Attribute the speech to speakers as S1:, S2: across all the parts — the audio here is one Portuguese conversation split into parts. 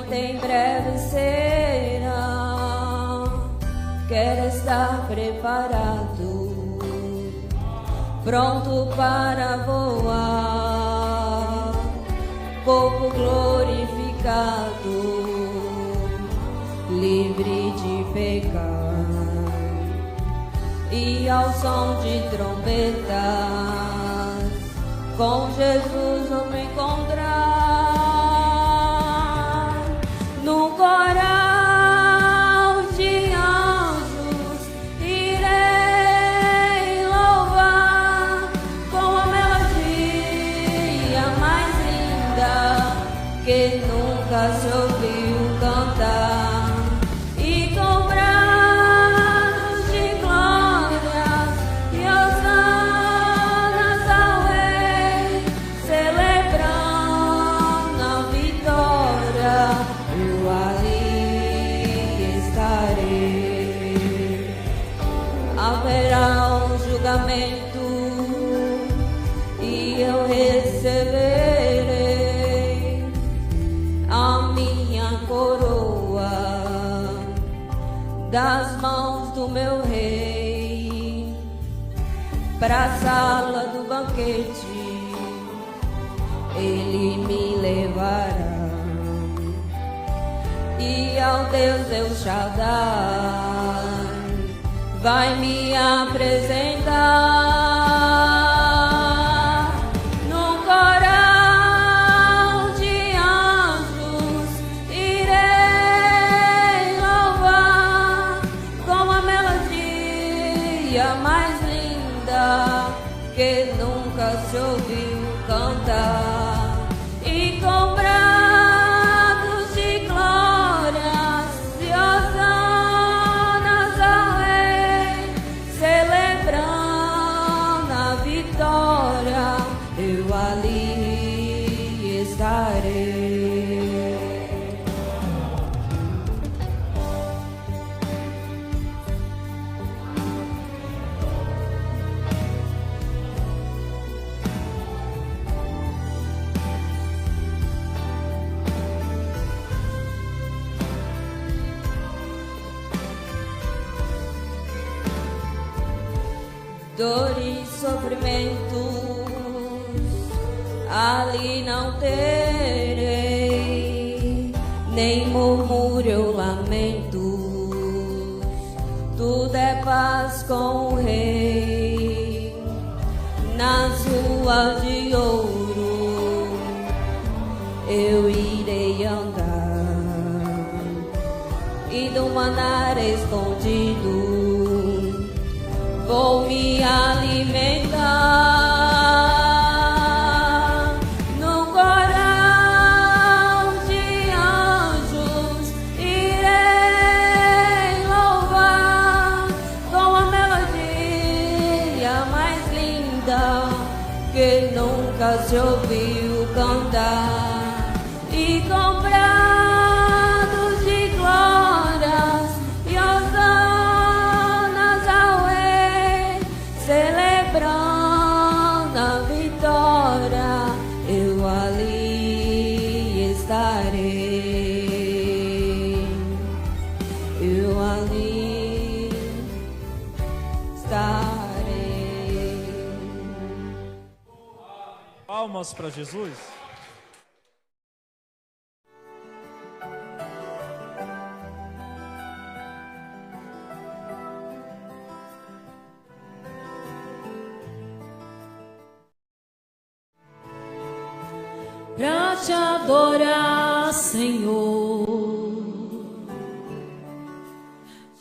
S1: muito em breve será. Quero estar preparado, pronto para voar, corpo glorificado, livre de pecar, e ao som de trombetas, com Jesus vou me encontrar no coral de anjos. Irei louvar com a melodia mais linda que nunca se ouviu cantar. Haverá um julgamento e eu receberei a minha coroa das mãos do meu rei. Para a sala do banquete ele me levará, e ao Deus El Shaddai vai me apresentar no coral de anjos. Irei louvar com a melodia mais linda que nunca se ouviu cantar, e com brados de glórias e hosanas ao Rei, celebrando a vitória, eu ali estarei. Dor e sofrimentos ali não terei, nem murmúrio ou lamentos, tudo é paz com o Rei. Nas ruas de ouro eu irei andar, e do maná escondido vou me alimentar no coral de anjos. Irei louvar com a melodia mais linda que nunca se ouviu cantar, e com brados de glórias e hosanas ao Rei, celebrando a vitória, eu ali estarei. Eu ali estarei.
S2: Palmas para Jesus.
S3: Pra te adorar, Senhor,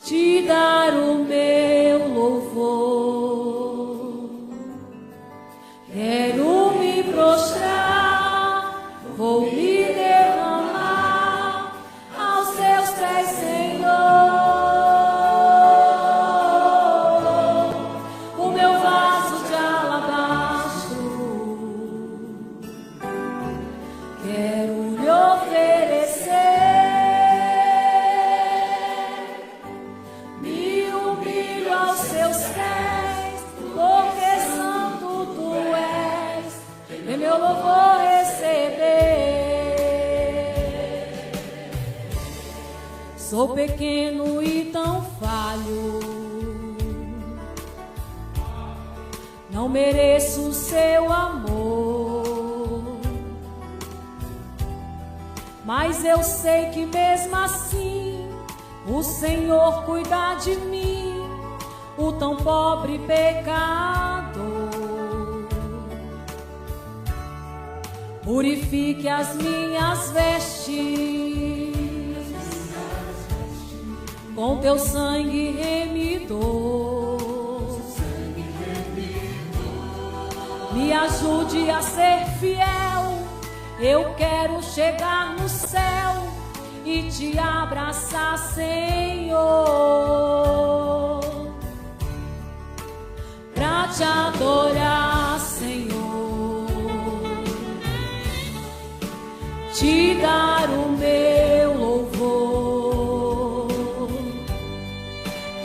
S3: te dar o meu louvor, quero me prostrar, vou me derramar aos seus pés, Senhor. O meu vaso de alabastro quero lhe oferecer Sou pequeno e tão falho, não mereço seu amor, mas eu sei que mesmo assim o Senhor cuida de mim, o tão pobre pecador. Purifique as minhas vestes com teu sangue remidor. Me ajude a ser fiel, eu quero chegar no céu e te abraçar, Senhor, pra te adorar, Senhor, te dar o meu louvor.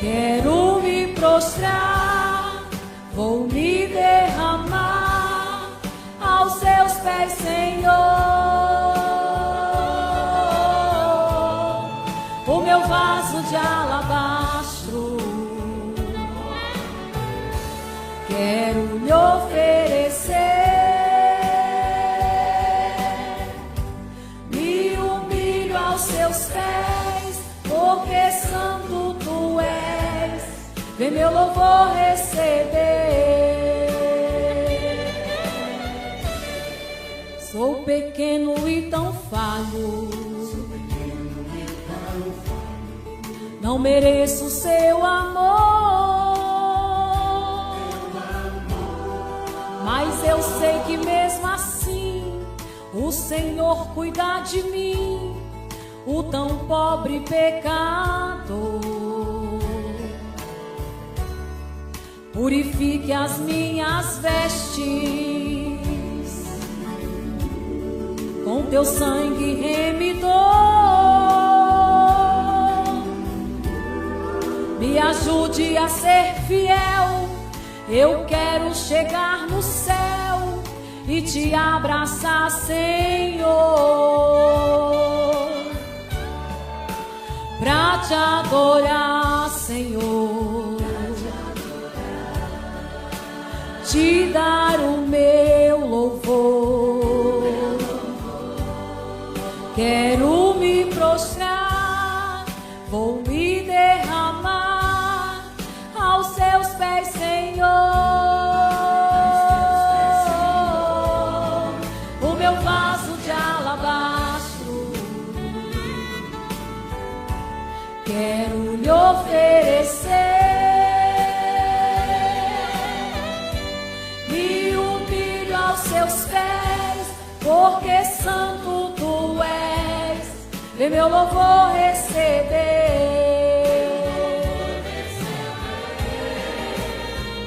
S3: Quero me prostrar, vou me derramar aos seus pés, Senhor. O meu vaso de alabastro quero lhe oferecer. Me humilho aos seus pés, porque santo tu és. Vem meu louvor receber. Sou pequeno e tão falho, não mereço seu amor, mas eu sei que mesmo assim o Senhor cuida de mim, o tão pobre pecador. Purifique as minhas vestes com teu sangue remidor. Me ajude a ser fiel, eu quero chegar no céu e te abraçar, Senhor, pra te adorar, Senhor, te dar o meu louvor. Quero me prostrar, vou me derramar aos seus pés, Senhor. O meu vaso de alabastro quero lhe oferecer. Me humilho aos seus pés, porque santo tu és. Vem meu louvor receber.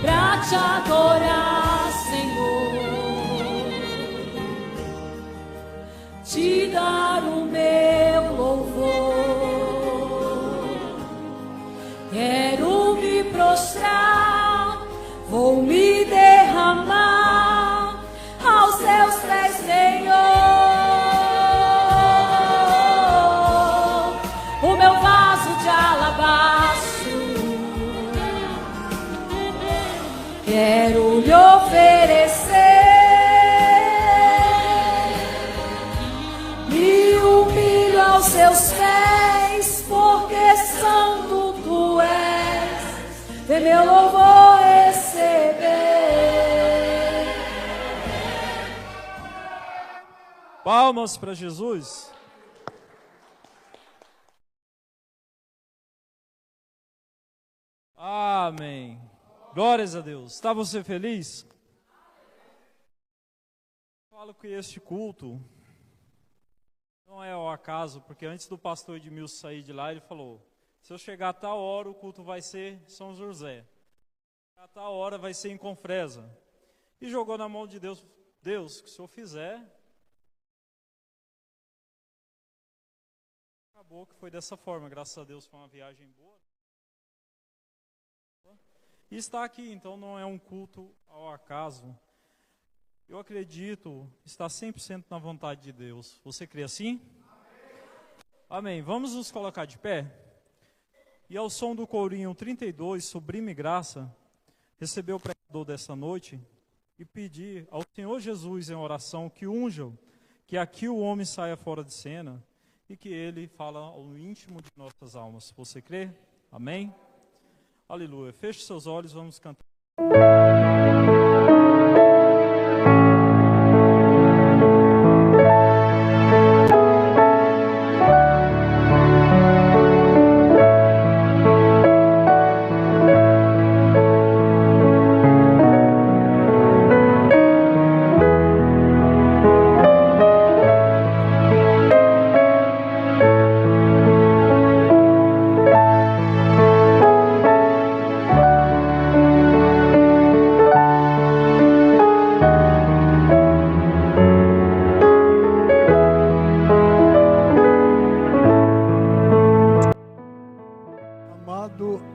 S3: Pra te adorar, Senhor, te dar o meu louvor. Quero me prostrar, vou me derramar aos seus pés, Senhor. O meu vaso de alabastro quero lhe oferecer. Me humilho aos seus pés, porque santo tu és. Vem meu louvor receber.
S2: Palmas para Jesus. Amém. Glórias a Deus. Está você feliz? Falo que este culto não é ao acaso, porque antes do pastor Edmilson sair de lá, ele falou: se eu chegar a tal hora, o culto vai ser São José. A tal hora vai ser em Confresa. E jogou na mão de Deus. Deus, que se eu fizer... Acabou que foi dessa forma. Graças a Deus foi uma viagem boa. E está aqui, então não é um culto ao acaso. Eu acredito estar 100% na vontade de Deus. Você crê assim? Amém. Vamos nos colocar de pé? E ao som do corinho 32, Sublime Graça, receber o pregador dessa noite e pedir ao Senhor Jesus em oração que unja-o, que aqui o homem saia fora de cena e que ele fala ao íntimo de nossas almas. Você crê? Amém? Aleluia. Feche seus olhos, vamos cantar.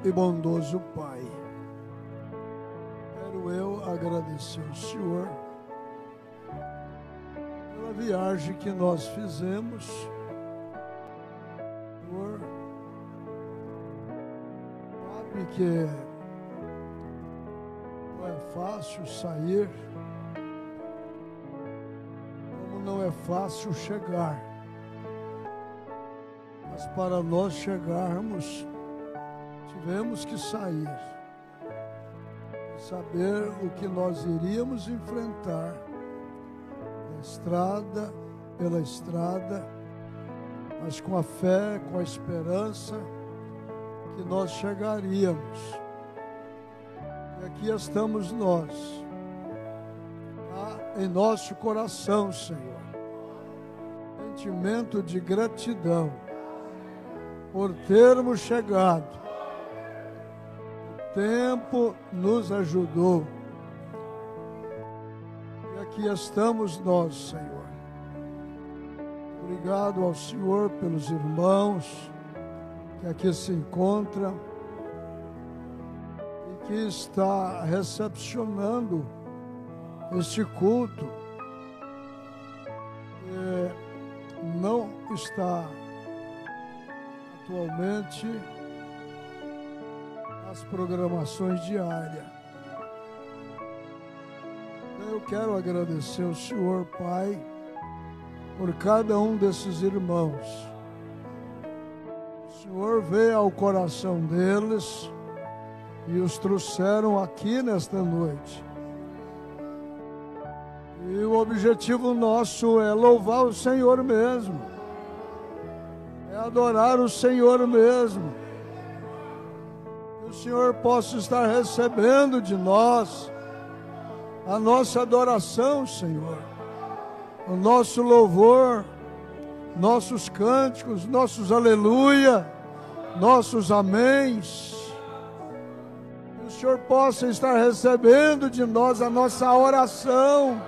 S4: E bondoso Pai, quero eu agradecer ao Senhor pela viagem que nós fizemos. Senhor, sabe que não é fácil sair, como não é fácil chegar, mas para nós chegarmos, tivemos que sair, saber o que nós iríamos enfrentar pela estrada, mas com a fé, com a esperança que nós chegaríamos. E aqui estamos nós, em nosso coração, Senhor, sentimento de gratidão por termos chegado. Tempo nos ajudou. E aqui estamos nós, Senhor. Obrigado ao Senhor pelos irmãos que aqui se encontram e que está recepcionando este culto. Não está atualmente as programações diárias. Eu quero agradecer ao Senhor, Pai, por cada um desses irmãos. O Senhor veio ao coração deles e os trouxeram aqui nesta noite. E o objetivo nosso é louvar o Senhor mesmo, é adorar o Senhor mesmo. O Senhor possa estar recebendo de nós a nossa adoração, Senhor, o nosso louvor, nossos cânticos, nossos aleluia, nossos améns. Que o Senhor possa estar recebendo de nós a nossa oração.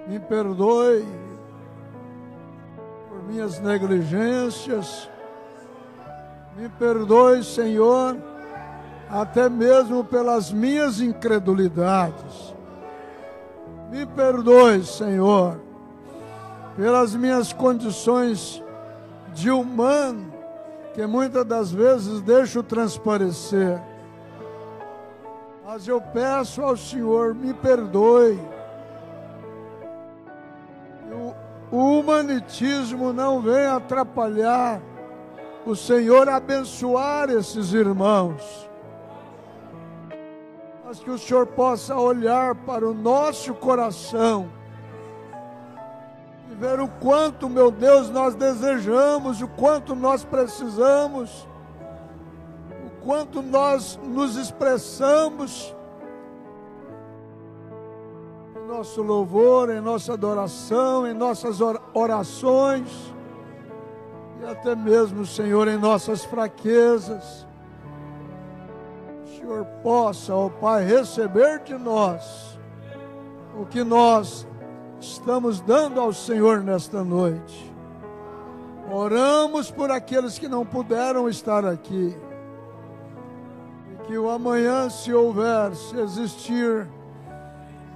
S4: Me perdoe por minhas negligências. Me perdoe, Senhor, até mesmo pelas minhas incredulidades. Me perdoe, Senhor, pelas minhas condições de humano, que muitas das vezes deixo transparecer. Mas eu peço ao Senhor, me perdoe. O humanitismo não vem atrapalhar o Senhor abençoar esses irmãos, mas que o Senhor possa olhar para o nosso coração e ver o quanto, meu Deus, nós desejamos, o quanto nós precisamos, o quanto nós nos expressamos em nosso louvor, em nossa adoração, em nossas orações, e até mesmo, Senhor, em nossas fraquezas. O Senhor possa, ó Pai, receber de nós o que nós estamos dando ao Senhor nesta noite. Oramos por aqueles que não puderam estar aqui, e que o amanhã, se houver, se existir,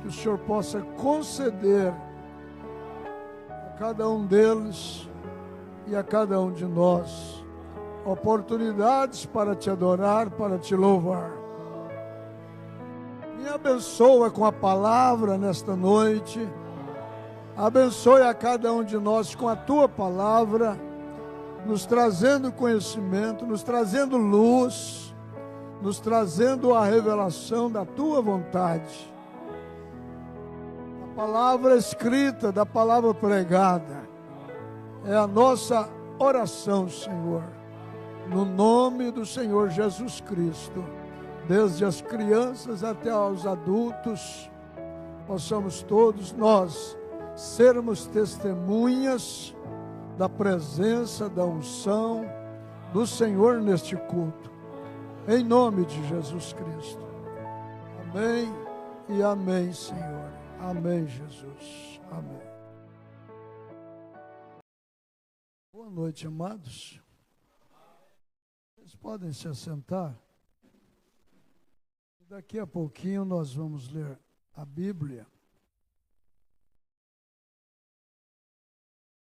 S4: que o Senhor possa conceder a cada um deles e a cada um de nós oportunidades para te adorar, para te louvar. Me abençoa com a palavra nesta noite. Abençoe a cada um de nós com a tua palavra, nos trazendo conhecimento, nos trazendo luz, nos trazendo a revelação da tua vontade. A palavra escrita, da palavra pregada, é a nossa oração, Senhor, no nome do Senhor Jesus Cristo. Desde as crianças até aos adultos, possamos todos nós sermos testemunhas da presença, da unção do Senhor neste culto, em nome de Jesus Cristo. Amém e amém, Senhor. Amém, Jesus. Amém. Boa noite, amados. Vocês podem se assentar. Daqui a pouquinho nós vamos ler a Bíblia.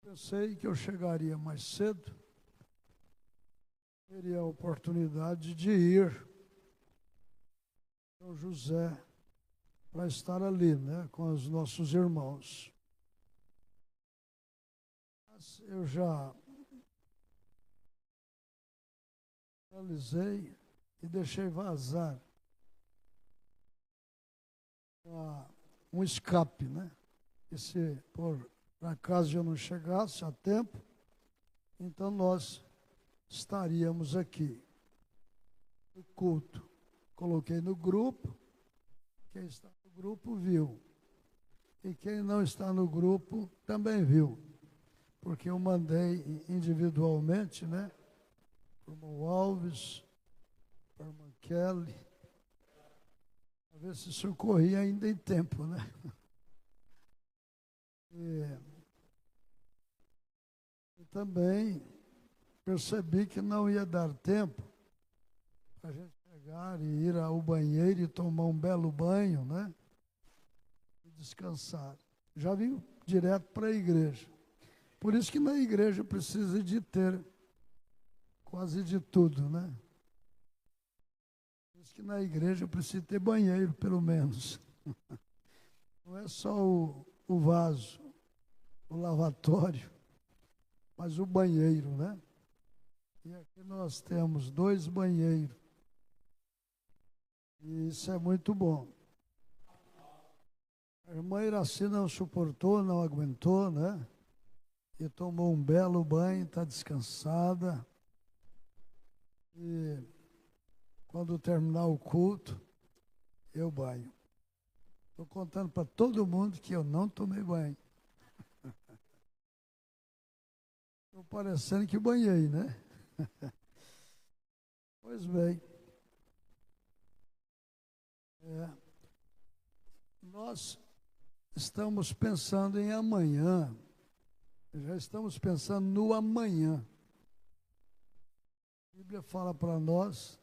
S4: Pensei que eu chegaria mais cedo, teria a oportunidade de ir ao José para estar ali, né, com os nossos irmãos. Mas eu já realizei e deixei vazar um escape, né? E se por acaso eu não chegasse a tempo, então nós estaríamos aqui no culto. Coloquei no grupo, quem está no grupo viu, e quem não está no grupo também viu, porque eu mandei individualmente, né? Para o irmão Alves, para a irmã Kelly, a ver se socorria ainda em tempo, né? E também percebi que não ia dar tempo para a gente chegar e ir ao banheiro e tomar um belo banho, né? E descansar. Já vim direto para a igreja. Por isso que na igreja precisa de ter quase de tudo, né? Que na igreja precisa ter banheiro, pelo menos. Não é só o vaso, o lavatório, mas o banheiro, né? E aqui nós temos 2 banheiros. E isso é muito bom. A irmã Iraci não suportou, não aguentou, né? E tomou um belo banho, está descansada. E quando terminar o culto, eu banho. Estou contando para todo mundo que eu não tomei banho. Estou parecendo que banhei, né? Pois bem. Nós estamos pensando em amanhã. Já estamos pensando no amanhã. A Bíblia fala para nós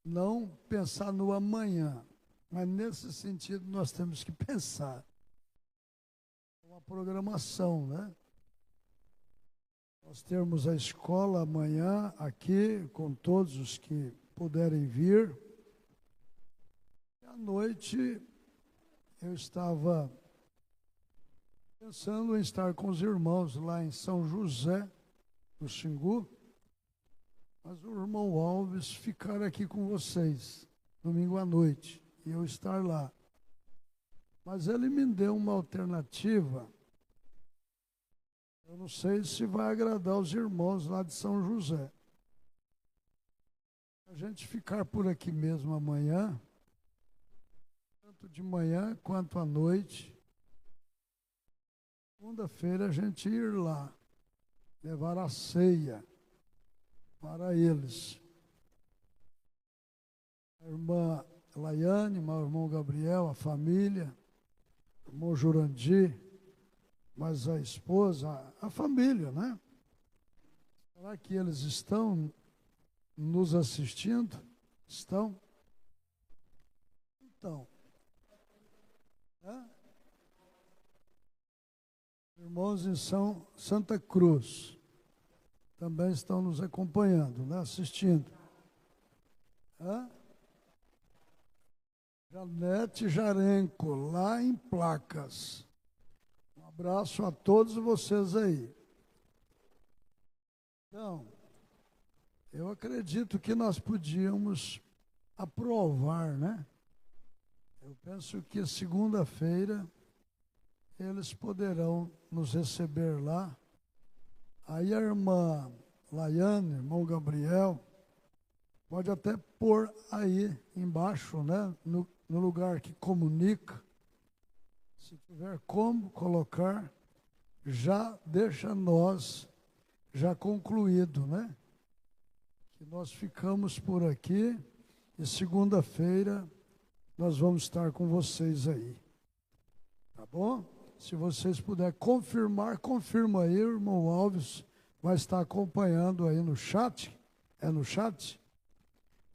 S4: não pensar no amanhã, mas nesse sentido nós temos que pensar. Uma programação, né? Nós temos a escola amanhã aqui, com todos os que puderem vir. E à noite eu estava pensando em estar com os irmãos lá em São José do Xingu, mas o irmão Alves ficar aqui com vocês, domingo à noite, e eu estar lá. Mas ele me deu uma alternativa. Eu não sei se vai agradar os irmãos lá de São José. A gente ficar por aqui mesmo amanhã, tanto de manhã quanto à noite. Segunda-feira a gente ir lá, levar a ceia para eles. A irmã Laiane, o irmão Gabriel, a família, o irmão Jurandir, mas a esposa, a família, né? Será que eles estão nos assistindo? Estão? Então, irmãos em Santa Cruz. também estão nos acompanhando, né? Assistindo. Janete Jarenco, lá em Placas. Um abraço a todos vocês aí. Então, eu acredito que nós podíamos aprovar, né? Eu penso que segunda-feira eles poderão nos receber lá. Aí a irmã Laiane, irmão Gabriel, pode até pôr aí embaixo, né? No lugar que comunica. Se tiver como colocar, já deixa nós já concluído, né? Que nós ficamos por aqui e segunda-feira nós vamos estar com vocês aí. Tá bom? Se vocês puderem confirmar, confirma aí, o irmão Alves vai estar acompanhando aí no chat. É no chat?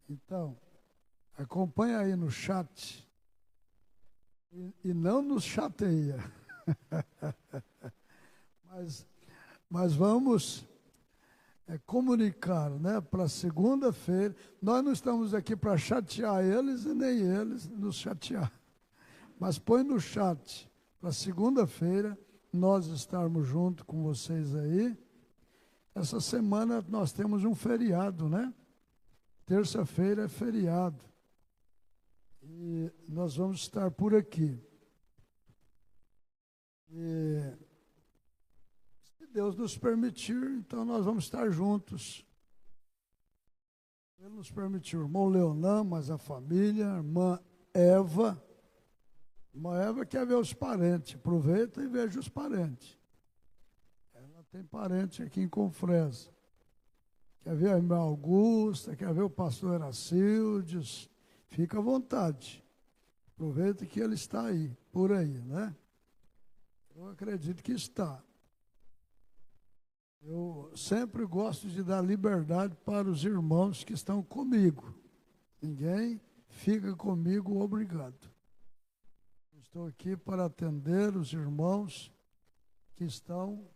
S4: Então, acompanha aí no chat. E não nos chateia. Mas vamos comunicar, né, para segunda-feira. Nós não estamos aqui para chatear eles e nem eles nos chatear. Mas põe no chat para segunda-feira nós estarmos junto com vocês aí. Essa semana nós temos um feriado, né? Terça-feira é feriado. E nós vamos estar por aqui. E se Deus nos permitir, então nós vamos estar juntos. Ele nos permitiu, irmão Leonan, mas a família, a irmã Eva. Irmã Eva quer ver os parentes, aproveita e veja os parentes. Ela tem parente aqui em Confresa. Quer ver a irmã Augusta, quer ver o pastor Heracildes, fica à vontade. Aproveita que ele está aí, por aí, né? Eu acredito que está. Eu sempre gosto de dar liberdade para os irmãos que estão comigo. Ninguém fica comigo obrigado. Estou aqui para atender os irmãos que estão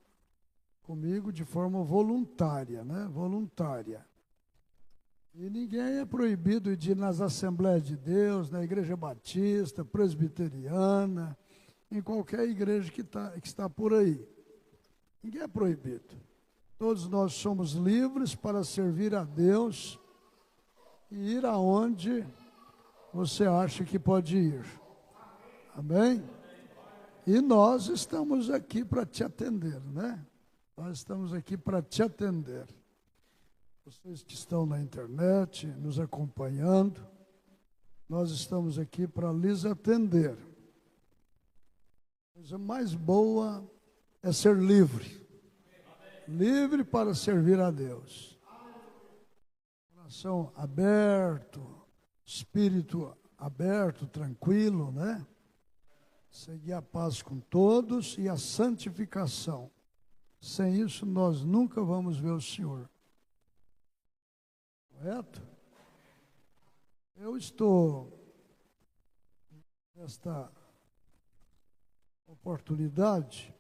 S4: comigo de forma voluntária, né? Voluntária. E ninguém é proibido de ir nas Assembleias de Deus, na Igreja Batista, Presbiteriana, em qualquer igreja que está por aí. Ninguém é proibido. Todos nós somos livres para servir a Deus e ir aonde você acha que pode ir. Amém? E nós estamos aqui para te atender, né? Nós estamos aqui para te atender. Vocês que estão na internet, nos acompanhando, nós estamos aqui para lhes atender. A coisa mais boa é ser livre. Livre para servir a Deus. Coração aberto, espírito aberto, tranquilo, né? Seguir a paz com todos e a santificação. Sem isso, nós nunca vamos ver o Senhor. Correto? Eu estou, nesta oportunidade,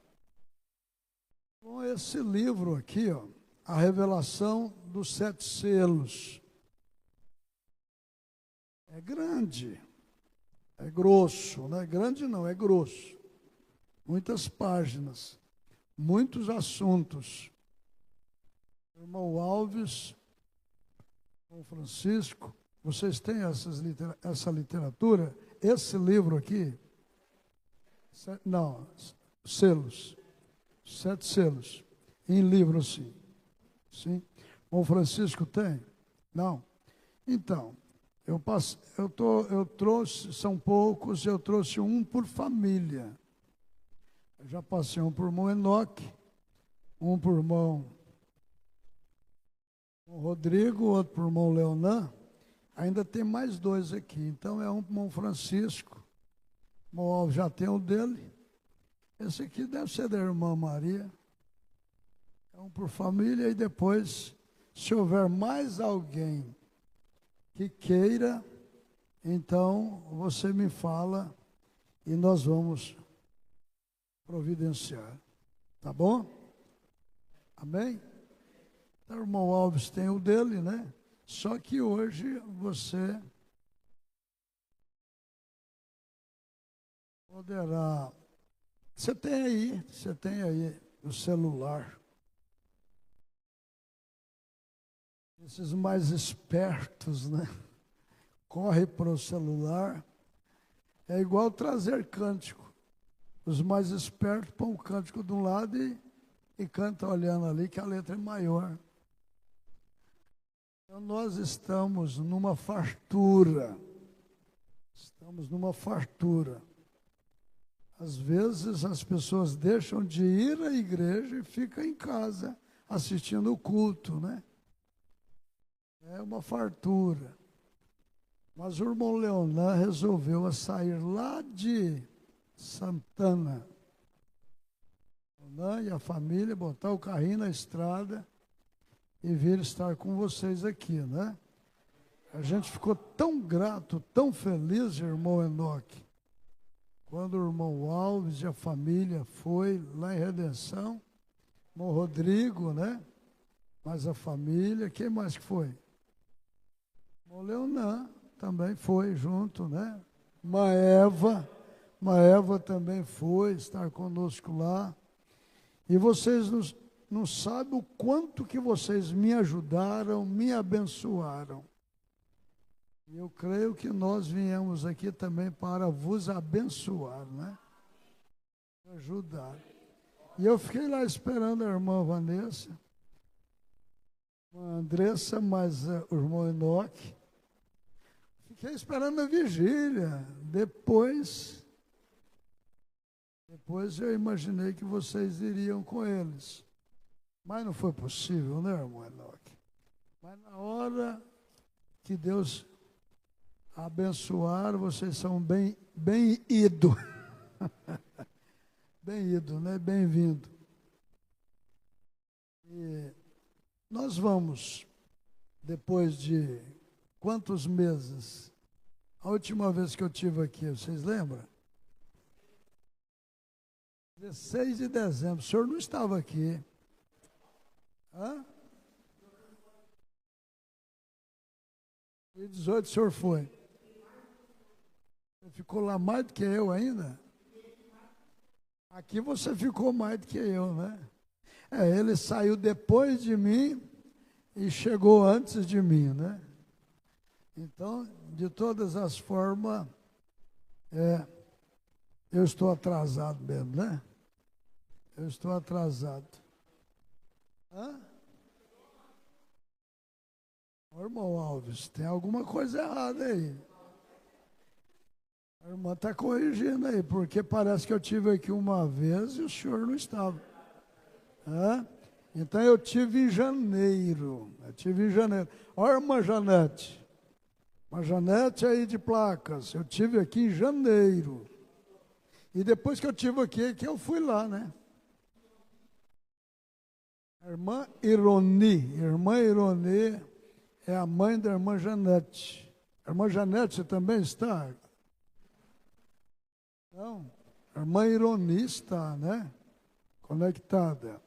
S4: com esse livro aqui, ó, A Revelação dos 7 Selos. É grande. É grosso, não é grande não, é grosso. Muitas páginas, muitos assuntos. Irmão Alves, irmão Francisco, vocês têm essa literatura? Esse livro aqui? Não, selos. 7 selos. Em livro, sim. Sim. Irmão Francisco tem? Não. Então, eu trouxe, são poucos, eu trouxe um por família. Eu já passei um por irmão Enoque, um por irmão Rodrigo, outro por irmão Leonan. Ainda tem mais 2 aqui. Então é um para o irmão Francisco. O irmão Alves já tem o dele. Esse aqui deve ser da irmã Maria. É um por família e depois, se houver mais alguém que queira, então você me fala e nós vamos providenciar. Tá bom? Amém? Então, o irmão Alves tem o dele, né? Só que hoje você poderá... Você tem aí o celular. Esses mais espertos, né? Corre para o celular. É igual trazer cântico. Os mais espertos põem o cântico de um lado e cantam olhando ali, que a letra é maior. Então, nós estamos numa fartura. Estamos numa fartura. Às vezes, as pessoas deixam de ir à igreja e ficam em casa assistindo o culto, né? É uma fartura. Mas o irmão Leonan resolveu sair lá de Santana. Leonan e a família botar o carrinho na estrada e vir estar com vocês aqui, né? A gente ficou tão grato, tão feliz, irmão Enoque, quando o irmão Alves e a família foi lá em Redenção, irmão Rodrigo, né? Mas a família, quem mais que foi? Irmão Leonan também foi junto, né? Maeva também foi estar conosco lá. E vocês não sabem o quanto que vocês me ajudaram, me abençoaram. E eu creio que nós viemos aqui também para vos abençoar, né? Ajudar. E eu fiquei lá esperando a irmã Vanessa, a Andressa, mas o irmão Enoque. Fiquei esperando a vigília. Depois eu imaginei que vocês iriam com eles. Mas não foi possível, né, irmão Enoque? Mas na hora que Deus abençoar, vocês são bem ido. Bem ido, né? Bem-vindo. E nós vamos, depois de quantos meses? A última vez que eu estive aqui, vocês lembram? 16 de dezembro. O senhor não estava aqui. Hã? E 18 o senhor foi. Você ficou lá mais do que eu ainda? Aqui você ficou mais do que eu, né? Ele saiu depois de mim e chegou antes de mim, né? Então, de todas as formas, eu estou atrasado mesmo, né? Eu estou atrasado. Hã? Ô, irmão Alves, tem alguma coisa errada aí. A irmã está corrigindo aí, porque parece que eu tive aqui uma vez e o senhor não estava. Hã? Então eu tive em janeiro. Olha a irmã Janete. Uma Janete aí de placas. Eu tive aqui em janeiro. E depois que eu tive aqui, que eu fui lá, né? A irmã Ironi. Irmã Ironi é a mãe da irmã Janete. A irmã Janete também está? Não. A irmã Ironi está, né? Conectada.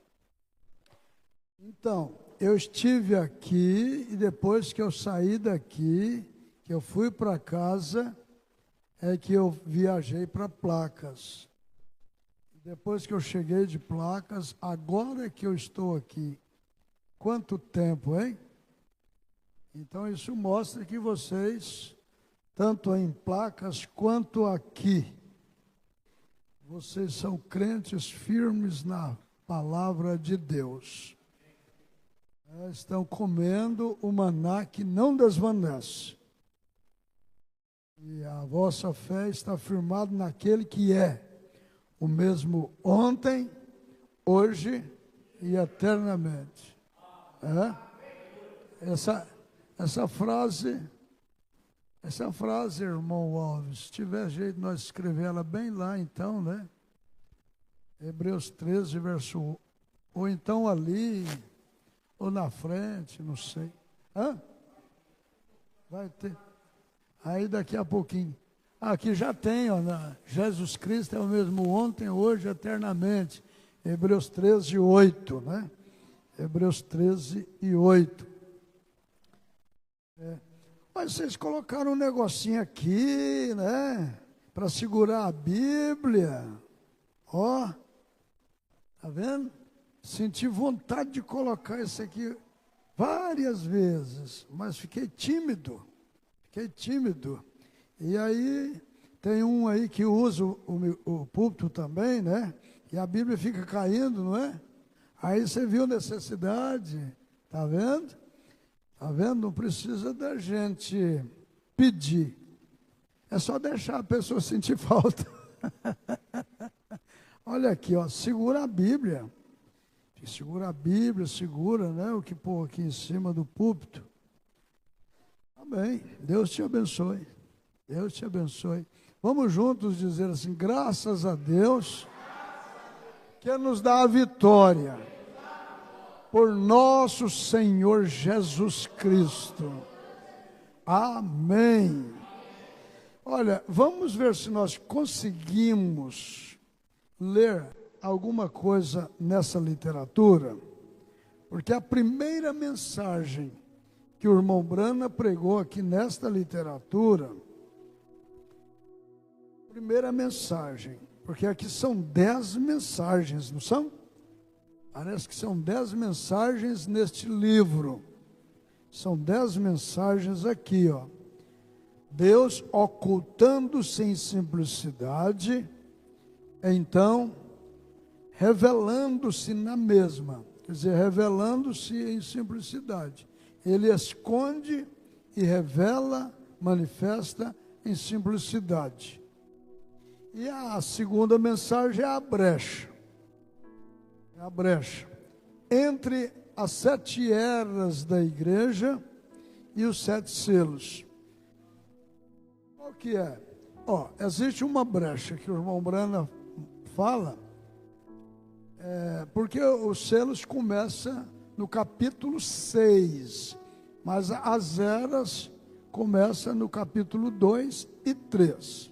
S4: Então, eu estive aqui e depois que eu saí daqui, que eu fui para casa, é que eu viajei para Placas. Depois que eu cheguei de Placas, agora é que eu estou aqui. Quanto tempo, hein? Então, isso mostra que vocês, tanto em Placas quanto aqui, vocês são crentes firmes na palavra de Deus. Estão comendo o maná que não desvanece. E a vossa fé está firmada naquele que é o mesmo ontem, hoje e eternamente. Essa frase, irmão Alves, se tiver jeito de nós escrever ela bem lá então, né? Hebreus 13, verso 1. Ou então ali, ou na frente, não sei. Vai ter. Aí daqui a pouquinho. Aqui já tem, ó, Jesus Cristo é o mesmo ontem, hoje, eternamente. Hebreus 13, 8, né? Hebreus 13 e 8. Mas vocês colocaram um negocinho aqui, né? Para segurar a Bíblia. Ó, tá vendo? Senti vontade de colocar isso aqui várias vezes, mas fiquei tímido. E aí, tem um aí que usa o púlpito também, né? E a Bíblia fica caindo, não é? Aí você viu necessidade, tá vendo? Tá vendo? Não precisa da gente pedir. É só deixar a pessoa sentir falta. Olha aqui, ó, segura a Bíblia. Segura a Bíblia, segura, né, o que pôr aqui em cima do púlpito. Amém. Deus te abençoe. Deus te abençoe. Vamos juntos dizer assim, graças a Deus, que nos dá a vitória por nosso Senhor Jesus Cristo. Amém. Olha, vamos ver se nós conseguimos ler alguma coisa nessa literatura, porque a primeira mensagem que o irmão Brana pregou aqui nesta literatura, primeira mensagem, porque aqui são 10 mensagens, não são? Parece que são 10 mensagens neste livro. São 10 mensagens aqui, ó. Deus ocultando-se em simplicidade, então revelando-se na mesma, quer dizer, revelando-se em simplicidade. Ele esconde e revela, manifesta em simplicidade. E a segunda mensagem é a brecha. É a brecha entre as 7 eras da igreja e os 7 selos. Qual que é? Ó, existe uma brecha que o irmão Brana fala, porque os selos começam no capítulo 6, mas as eras começam no capítulo 2 e 3.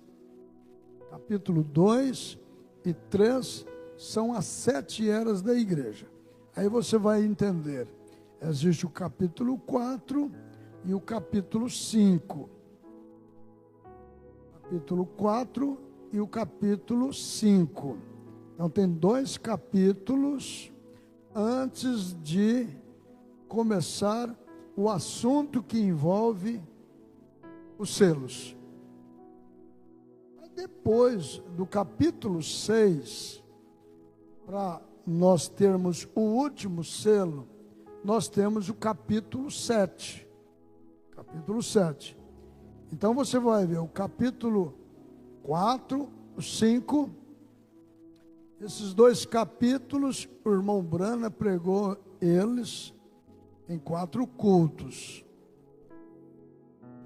S4: Capítulo 2 e 3 são as 7 eras da igreja. Aí você vai entender. Existe o capítulo 4 e o capítulo 5. Capítulo 4 e o capítulo 5. Então tem 2 capítulos antes de começar o assunto que envolve os selos. Depois do capítulo 6, para nós termos o último selo, nós temos o capítulo 7. Capítulo 7. Então você vai ver o capítulo 4, o 5. Esses 2 capítulos, o irmão Brana pregou eles em 4 cultos.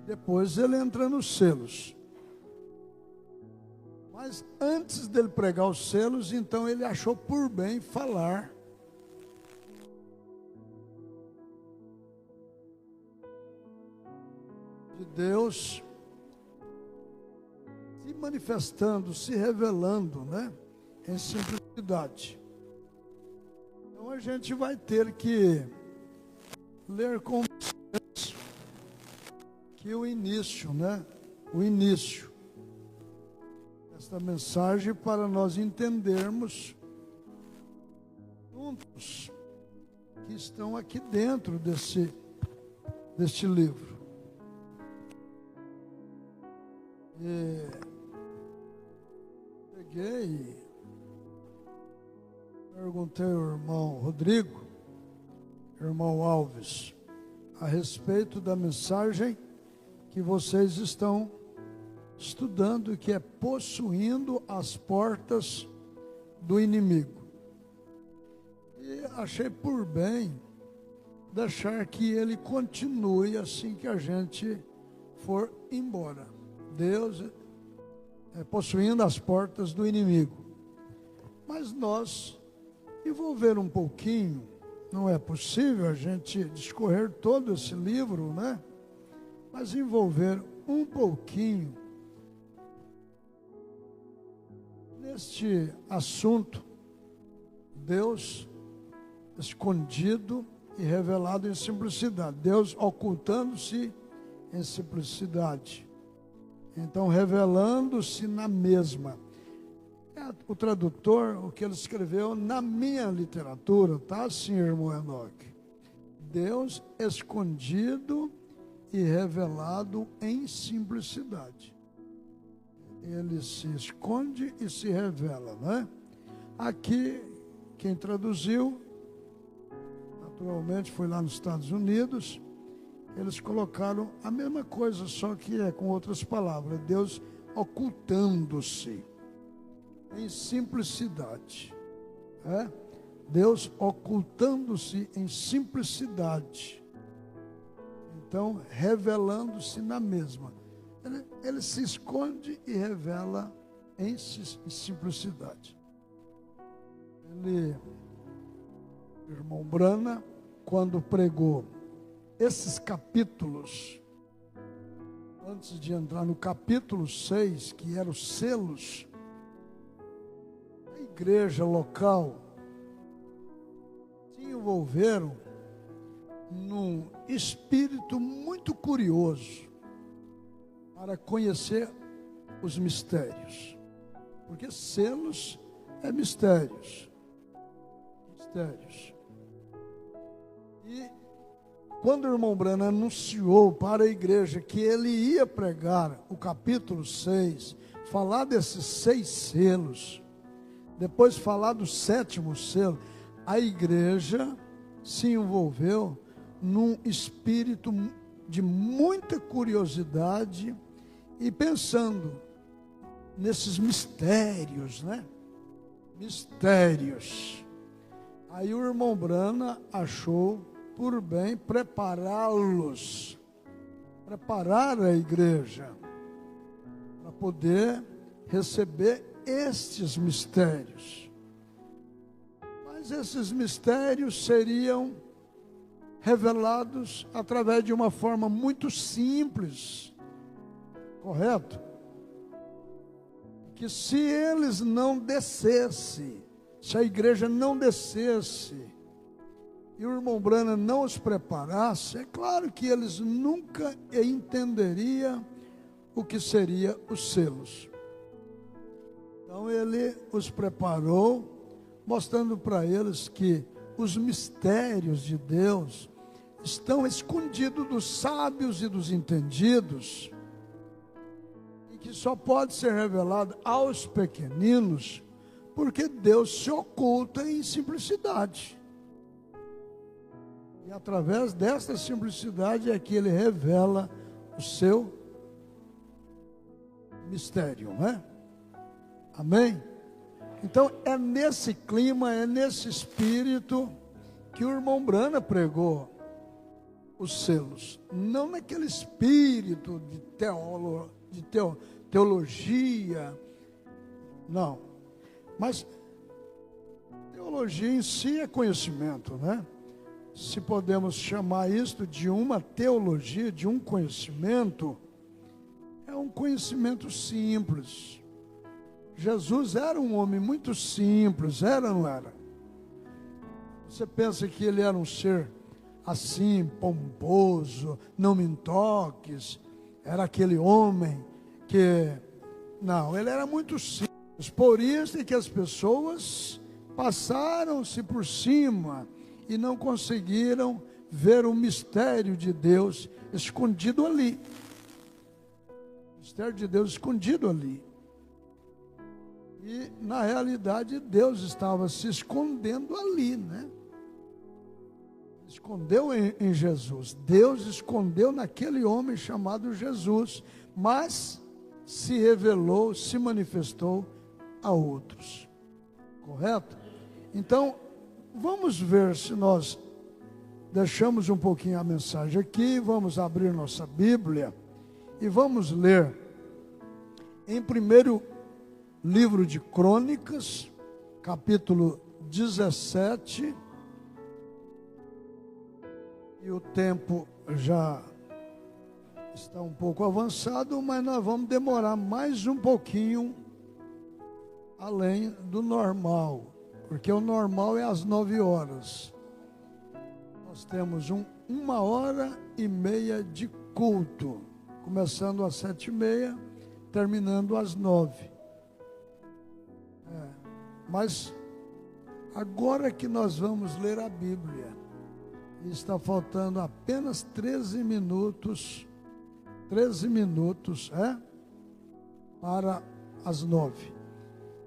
S4: Depois ele entra nos selos. Mas antes dele pregar os selos, então ele achou por bem falar de Deus se manifestando, se revelando, né, em simplicidade. Então a gente vai ter que ler com vocês que o início, né, o início esta mensagem, para nós entendermos juntos que estão aqui dentro deste livro. E peguei e perguntei ao irmão Rodrigo, irmão Alves, a respeito da mensagem que vocês estão estudando, que é possuindo as portas do inimigo. E achei por bem deixar que ele continue assim que a gente for embora. Deus possuindo as portas do inimigo. Mas nós envolver um pouquinho, não é possível a gente discorrer todo esse livro, né? Mas envolver um pouquinho neste assunto. Deus escondido e revelado em simplicidade. Deus ocultando-se em simplicidade. Então, revelando-se na mesma. O tradutor, o que ele escreveu na minha literatura, tá assim, irmão Enoque. Deus escondido e revelado em simplicidade. Ele se esconde e se revela, não é? Aqui, quem traduziu, naturalmente foi lá nos Estados Unidos, eles colocaram a mesma coisa, só que é com outras palavras. Deus ocultando-se em simplicidade. Deus ocultando-se em simplicidade. Então, revelando-se na mesma. Ele se esconde e revela em simplicidade. Irmão Brana, quando pregou esses capítulos, antes de entrar no capítulo 6, que eram os selos, a igreja local se envolveram num espírito muito curioso para conhecer os mistérios, porque selos é mistérios. E quando o irmão Brana anunciou para a igreja que ele ia pregar o capítulo 6, falar desses 6 selos, depois falar do 7º selo, a igreja se envolveu num espírito de muita curiosidade e pensando nesses mistérios, né? Mistérios. Aí o irmão Brana achou por bem prepará-los, preparar a igreja para poder receber estes mistérios. Mas esses mistérios seriam revelados através de uma forma muito simples, correto? Que se eles não descessem, se a igreja não descesse, e o irmão Brana não os preparasse, é claro que eles nunca entenderiam o que seria os selos. Então ele os preparou, mostrando para eles que os mistérios de Deus estão escondidos dos sábios e dos entendidos, e que só pode ser revelado aos pequeninos, porque Deus se oculta em simplicidade. E através desta simplicidade é que ele revela o seu mistério, né? Amém? Então é nesse clima, é nesse espírito que o irmão Brana pregou os selos. Não naquele espírito de teologia, não. Mas teologia em si é conhecimento, né? Se podemos chamar isto de uma teologia, de um conhecimento, é um conhecimento simples. Jesus era um homem muito simples, era ou não era? Você pensa que ele era um ser assim, pomposo, não me toques, era aquele homem que... Não, ele era muito simples, por isso é que as pessoas passaram-se por cima e não conseguiram ver o mistério de Deus escondido ali. O mistério de Deus escondido ali. E, na realidade, Deus estava se escondendo ali, né? Escondeu em Jesus. Deus escondeu naquele homem chamado Jesus, mas se revelou, se manifestou a outros. Correto? Então, vamos ver se nós deixamos um pouquinho a mensagem aqui, vamos abrir nossa Bíblia e vamos ler em primeiro livro de Crônicas, capítulo 17, e o tempo já está um pouco avançado, mas nós vamos demorar mais um pouquinho além do normal, porque o normal é às 9 horas, Nós temos 1h30 de culto, começando às 7h30, terminando às 9h. Mas agora que nós vamos ler a Bíblia, está faltando apenas 13 minutos para as 9h.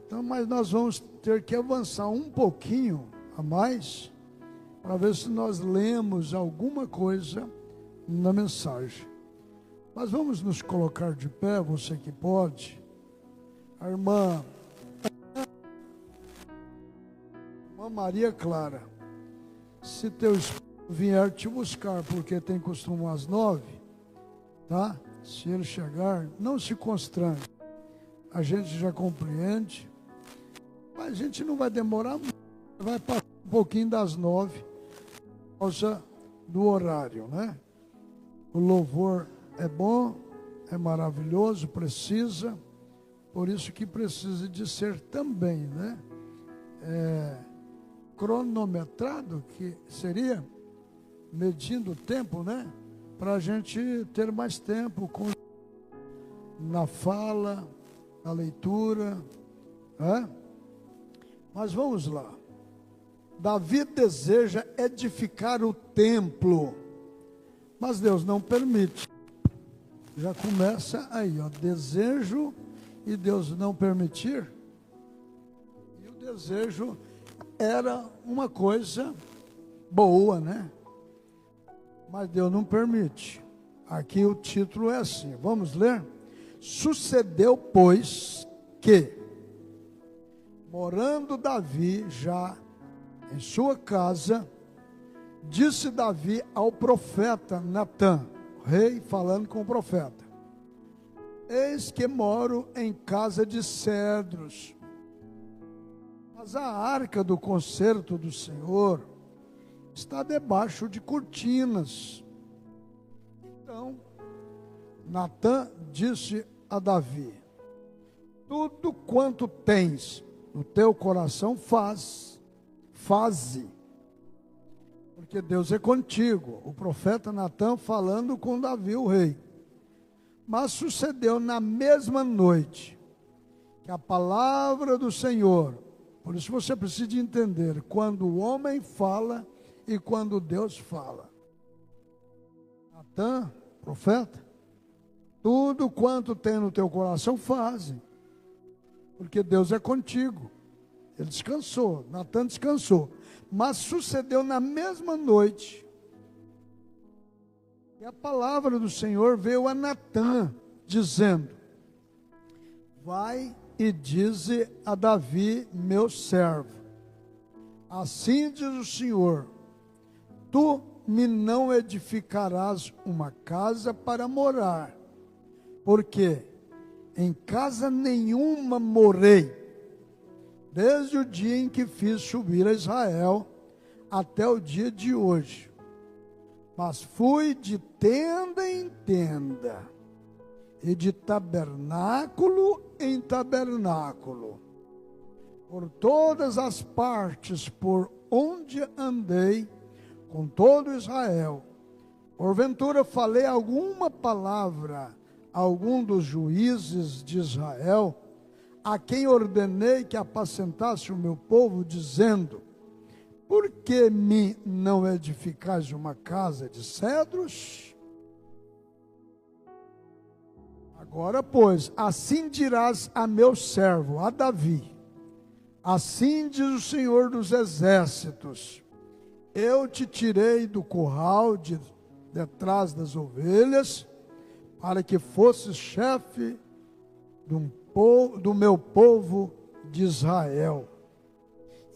S4: Então, mas nós vamos ter que avançar um pouquinho a mais, para ver se nós lemos alguma coisa na mensagem. Mas vamos nos colocar de pé, você que pode. A irmã Maria Clara, se teu esposo vier te buscar, porque tem costume às 9h, tá? Se ele chegar, não se constrange. A gente já compreende, mas a gente não vai demorar muito, vai passar um pouquinho das 9h, por causa do horário, né? O louvor é bom, é maravilhoso, precisa, por isso que precisa de ser também, né? Cronometrado, que seria medindo o tempo, né? Para a gente ter mais tempo na fala, na leitura, né? Mas vamos lá. Davi deseja edificar o templo, mas Deus não permite. Já começa aí, ó, desejo e Deus não permitir. E o desejo era uma coisa boa, né? Mas Deus não permite. Aqui o título é assim, vamos ler? Sucedeu, pois, que, morando Davi já em sua casa, disse Davi ao profeta Natã, rei falando com o profeta: eis que moro em casa de cedros, mas a arca do concerto do Senhor está debaixo de cortinas. Então, Natã disse a Davi: tudo quanto tens no teu coração faze, porque Deus é contigo. O profeta Natã falando com Davi, o rei. Mas sucedeu na mesma noite que a palavra do Senhor, por isso você precisa entender, quando o homem fala e quando Deus fala. Natã, profeta, tudo quanto tem no teu coração faze, porque Deus é contigo. Ele descansou, Natã descansou. Mas sucedeu na mesma noite que a palavra do Senhor veio a Natã, dizendo: vai e dize a Davi, meu servo, assim diz o Senhor, tu me não edificarás uma casa para morar, porque em casa nenhuma morei, desde o dia em que fiz subir a Israel até o dia de hoje. Mas fui de tenda em tenda, e de tabernáculo em tabernáculo, por todas as partes por onde andei com todo Israel. Porventura falei alguma palavra a algum dos juízes de Israel, a quem ordenei que apacentasse o meu povo, dizendo: por que me não edificais uma casa de cedros? Agora, pois, assim dirás a meu servo, a Davi: assim diz o Senhor dos exércitos, eu te tirei do curral de detrás das ovelhas, para que fosses chefe do meu povo de Israel.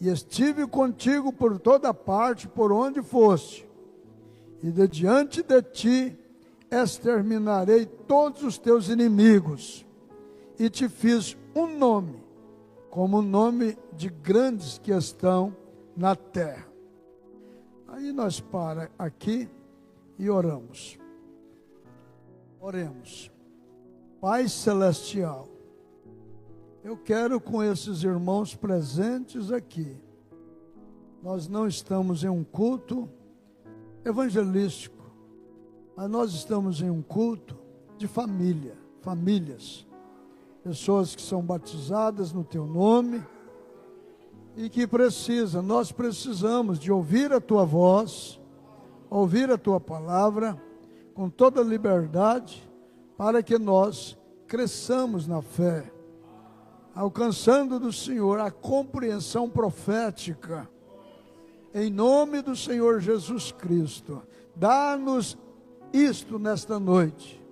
S4: E estive contigo por toda parte, por onde foste. E de diante de ti exterminarei todos os teus inimigos. E te fiz um nome, como o nome de grandes que estão na terra. Aí nós para aqui e oramos. Oremos. Pai Celestial, eu quero com esses irmãos presentes aqui, nós não estamos em um culto evangelístico, mas nós estamos em um culto de famílias, pessoas que são batizadas no teu nome e que nós precisamos de ouvir a tua voz, ouvir a tua palavra com toda liberdade, para que nós cresçamos na fé, alcançando do Senhor a compreensão profética, em nome do Senhor Jesus Cristo. Dá-nos isto nesta noite,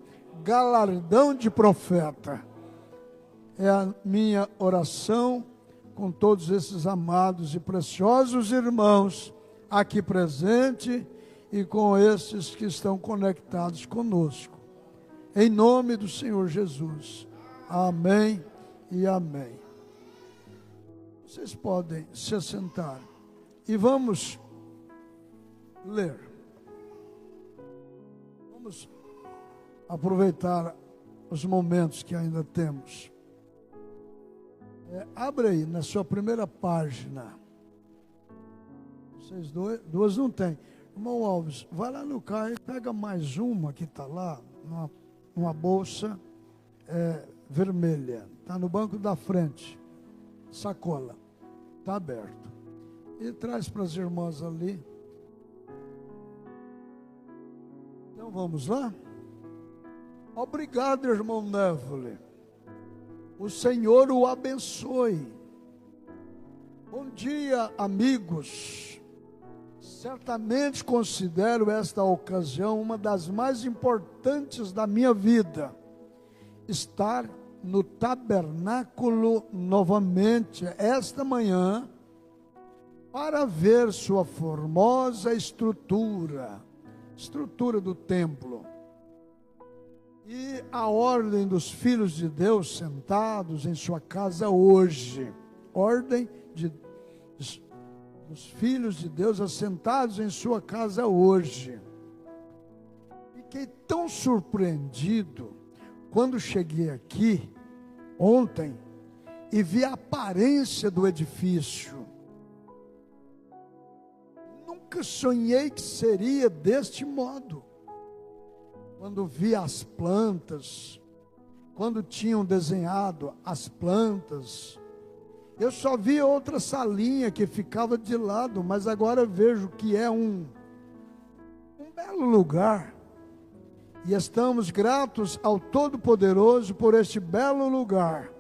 S4: galardão de profeta. É a minha oração com todos esses amados e preciosos irmãos aqui presentes e com esses que estão conectados conosco. Em nome do Senhor Jesus. Amém e amém. Vocês podem se assentar e vamos ler. Vamos aproveitar os momentos que ainda temos. Abre aí na sua primeira página. Vocês duas não tem. Irmão Alves, vai lá no carro e pega mais uma que está lá, numa bolsa vermelha. Está no banco da frente. Sacola. Está aberto. E traz para as irmãs ali. Então vamos lá? Obrigado, irmão Neville. O Senhor o abençoe. Bom dia, amigos. Certamente considero esta ocasião uma das mais importantes da minha vida. Estar no tabernáculo novamente esta manhã para ver sua formosa estrutura do templo. E a ordem dos filhos de Deus sentados em sua casa hoje. Ordem dos filhos de Deus assentados em sua casa hoje. Fiquei tão surpreendido quando cheguei aqui ontem e vi a aparência do edifício. Nunca sonhei que seria deste modo. Quando vi as plantas, quando tinham desenhado as plantas, eu só vi outra salinha que ficava de lado, mas agora vejo que é um belo lugar. E estamos gratos ao Todo-Poderoso por este belo lugar.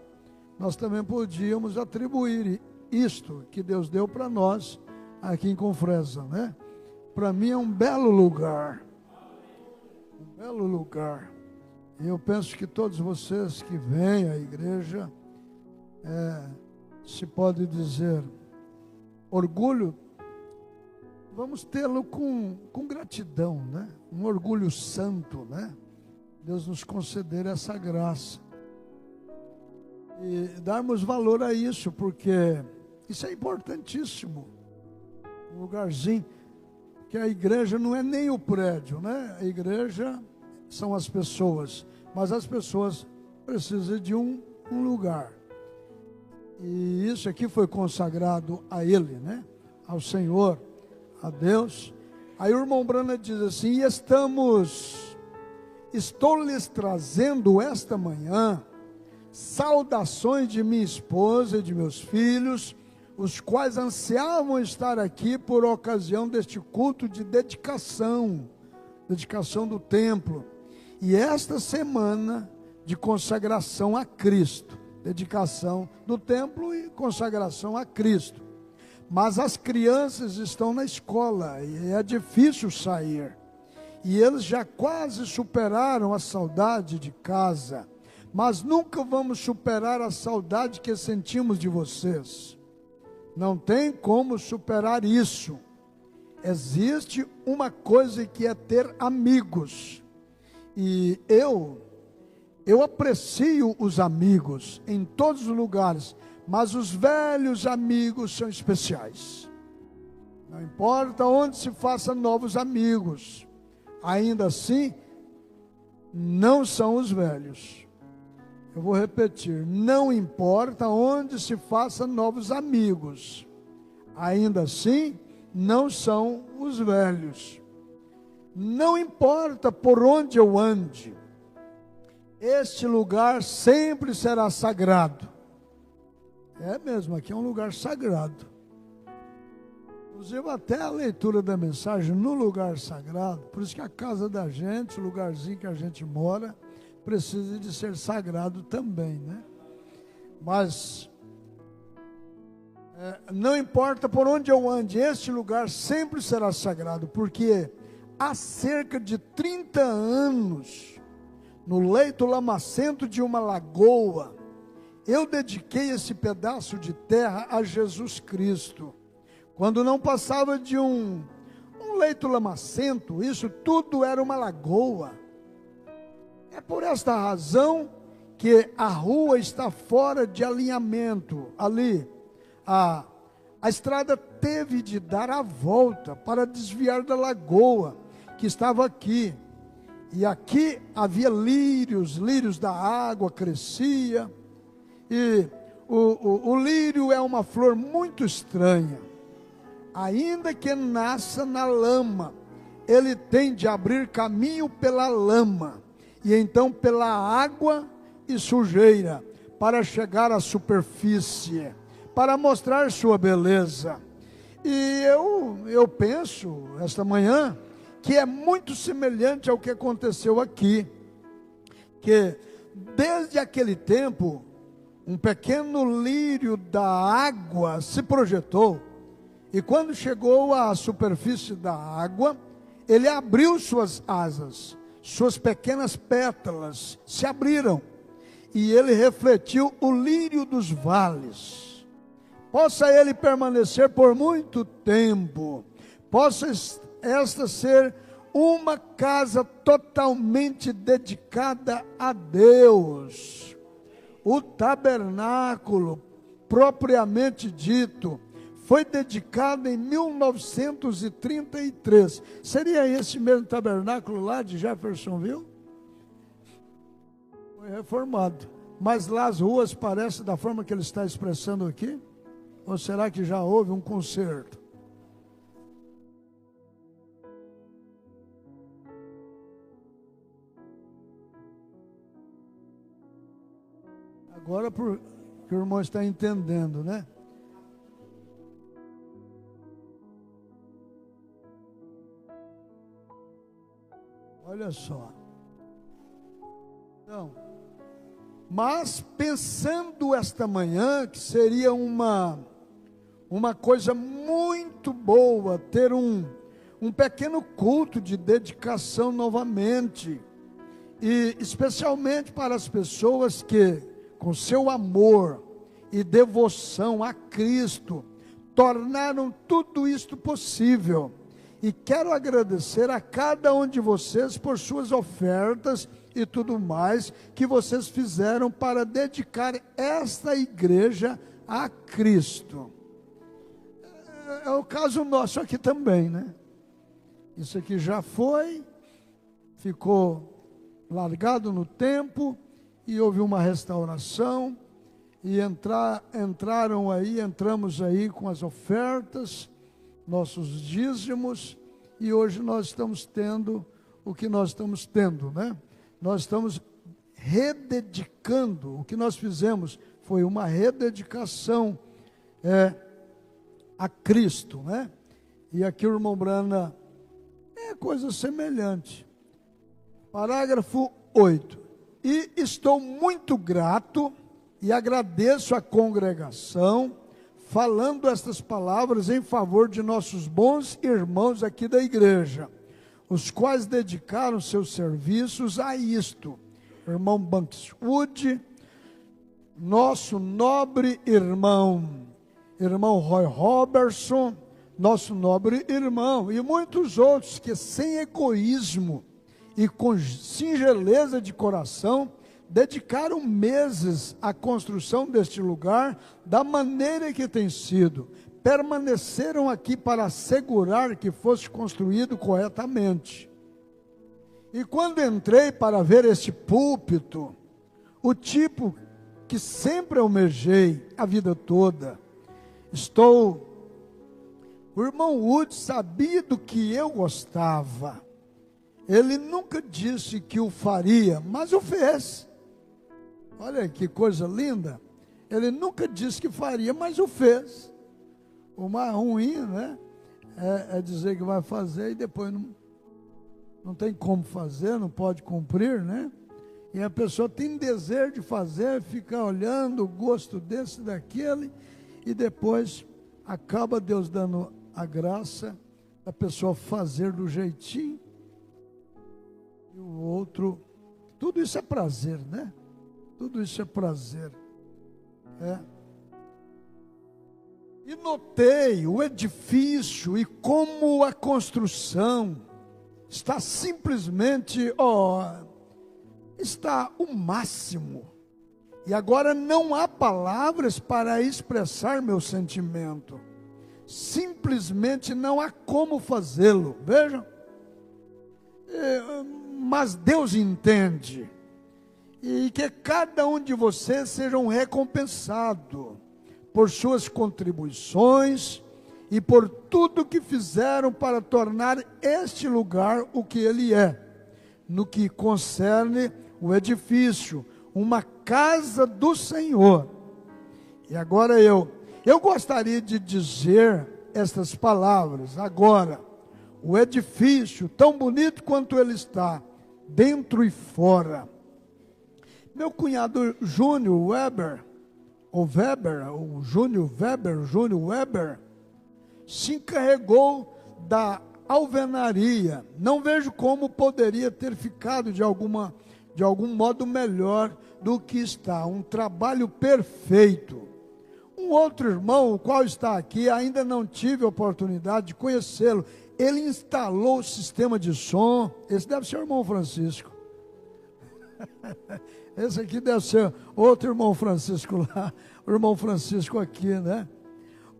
S4: Nós também podíamos atribuir isto que Deus deu para nós aqui em Confresa, né? Para mim é um belo lugar. Belo lugar. E eu penso que todos vocês que vêm à igreja, se pode dizer, orgulho, vamos tê-lo com gratidão, né? Um orgulho santo, né? Deus nos conceder essa graça. E darmos valor a isso, porque isso é importantíssimo. Um lugarzinho, que a igreja não é nem o prédio, né? A igreja são as pessoas, mas as pessoas precisam de um lugar. E isso aqui foi consagrado a Ele, né? Ao Senhor, a Deus. Aí o irmão Brana diz assim: estou lhes trazendo esta manhã saudações de minha esposa e de meus filhos, os quais ansiavam estar aqui por ocasião deste culto de dedicação do templo. E esta semana de consagração a Cristo, dedicação do templo e consagração a Cristo. Mas as crianças estão na escola e é difícil sair. E eles já quase superaram a saudade de casa, mas nunca vamos superar a saudade que sentimos de vocês. Não tem como superar isso. Existe uma coisa que é ter amigos. E eu aprecio os amigos em todos os lugares, mas os velhos amigos são especiais. Não importa onde se faça novos amigos, ainda assim, não são os velhos. Eu vou repetir, não importa onde se faça novos amigos, ainda assim, não são os velhos. não importa por onde eu ande, este lugar sempre será sagrado. É mesmo, aqui é um lugar sagrado. Inclusive até a leitura da mensagem no lugar sagrado, por isso que a casa da gente, o lugarzinho que a gente mora, precisa de ser sagrado também, né? Mas não importa por onde eu ande, este lugar sempre será sagrado, porque há cerca de 30 anos, no leito lamacento de uma lagoa, eu dediquei esse pedaço de terra a Jesus Cristo. Quando não passava de um leito lamacento, isso tudo era uma lagoa. É por esta razão que a rua está fora de alinhamento. Ali, a estrada teve de dar a volta para desviar da lagoa que estava aqui. E aqui havia lírios da água crescia. E o lírio é uma flor muito estranha. Ainda que nasça na lama, ele tem de abrir caminho pela lama, e então pela água e sujeira, para chegar à superfície, para mostrar sua beleza. E eu penso, esta manhã, que é muito semelhante ao que aconteceu aqui, que desde aquele tempo, um pequeno lírio da água se projetou, e quando chegou à superfície da água, ele abriu suas asas, suas pequenas pétalas se abriram, e ele refletiu o lírio dos vales. Possa ele permanecer por muito tempo, possa esta ser uma casa totalmente dedicada a Deus. O tabernáculo, propriamente dito, foi dedicado em 1933. Seria esse mesmo tabernáculo lá de Jeffersonville? Foi reformado. Mas lá as ruas parecem da forma que ele está expressando aqui? Ou será que já houve um conserto? Agora, porque o irmão está entendendo, né? Olha só. Então, mas pensando esta manhã que seria uma coisa muito boa ter um pequeno culto de dedicação novamente, e especialmente para as pessoas que, com seu amor e devoção a Cristo, tornaram tudo isto possível. E quero agradecer a cada um de vocês por suas ofertas e tudo mais que vocês fizeram para dedicar esta igreja a Cristo. É o caso nosso aqui também, né? Isso aqui já foi, ficou largado no tempo, e houve uma restauração, e entramos aí com as ofertas, nossos dízimos, e hoje nós estamos tendo o que nós estamos tendo, né? Nós estamos rededicando, o que nós fizemos foi uma rededicação a Cristo, né? E aqui o irmão Brana é coisa semelhante. Parágrafo 8. E estou muito grato e agradeço à congregação, falando estas palavras em favor de nossos bons irmãos aqui da igreja, os quais dedicaram seus serviços a isto. Irmão Bankswood, nosso nobre irmão Roy Robertson, nosso nobre irmão, e muitos outros que sem egoísmo e com singeleza de coração, dedicaram meses à construção deste lugar, da maneira que tem sido. Permaneceram aqui para assegurar que fosse construído corretamente. E quando entrei para ver este púlpito, o tipo que sempre almejei a vida toda, o irmão Wood sabia do que eu gostava, Ele nunca disse que o faria, mas o fez. Olha que coisa linda. Ele nunca disse que faria, mas o fez. O mais ruim, né, é dizer que vai fazer e depois não tem como fazer, não pode cumprir, né? E a pessoa tem desejo de fazer, fica olhando o gosto desse, daquele, e depois acaba Deus dando a graça da pessoa fazer do jeitinho. E o outro, tudo isso é prazer, né? Tudo isso é prazer. E notei o edifício e como a construção está simplesmente, está o máximo. E agora não há palavras para expressar meu sentimento. Simplesmente não há como fazê-lo. Vejam. Mas Deus entende. E que cada um de vocês sejam recompensado por suas contribuições e por tudo que fizeram para tornar este lugar o que ele é, no que concerne o edifício, uma casa do Senhor. E agora eu gostaria de dizer estas palavras agora. O edifício, tão bonito quanto ele está, dentro e fora. Meu cunhado Júnior Weber, Júnior Weber, se encarregou da alvenaria. Não vejo como poderia ter ficado de algum modo melhor do que está. Um trabalho perfeito. Um outro irmão, o qual está aqui, ainda não tive a oportunidade de conhecê-lo. Ele instalou o sistema de som. Esse deve ser o irmão Francisco. Esse aqui deve ser outro irmão Francisco lá. O irmão Francisco aqui, né?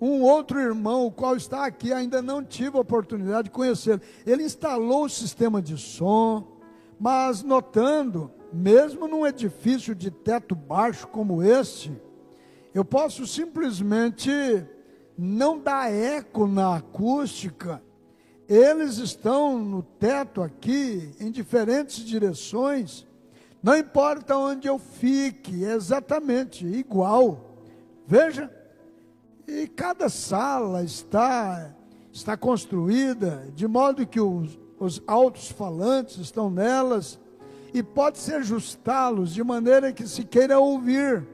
S4: Um outro irmão, o qual está aqui, ainda não tive a oportunidade de conhecê-lo. Ele instalou o sistema de som, mas notando, mesmo num edifício de teto baixo como este, eu posso simplesmente não dar eco na acústica. Eles estão no teto aqui, em diferentes direções. Não importa onde eu fique, é exatamente igual. Veja, e cada sala está construída de modo que os altos-falantes estão nelas e pode-se ajustá-los de maneira que se queira ouvir.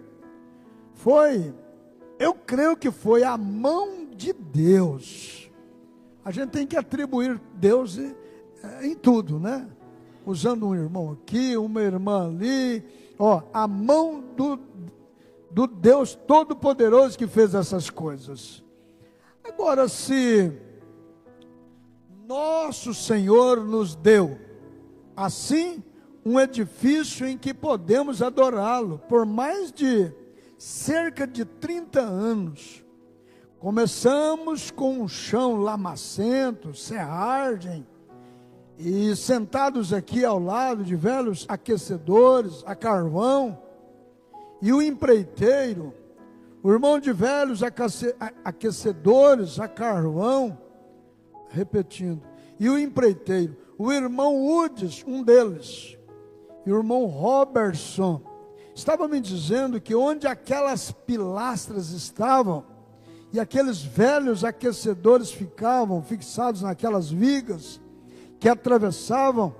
S4: Eu creio que foi a mão de Deus. A gente tem que atribuir Deus em tudo, né? Usando um irmão aqui, uma irmã ali, a mão do Deus Todo-Poderoso que fez essas coisas. Agora, se nosso Senhor nos deu, assim, um edifício em que podemos adorá-lo, por mais de cerca de 30 anos, começamos com um chão lamacento, serragem, e sentados aqui ao lado de velhos aquecedores a carvão, e o empreiteiro, o irmão de velhos aquecedores a carvão, repetindo, e o empreiteiro, o irmão Udes, um deles, e o irmão Robertson, estava me dizendo que onde aquelas pilastras estavam, e aqueles velhos aquecedores ficavam fixados naquelas vigas, que atravessavam,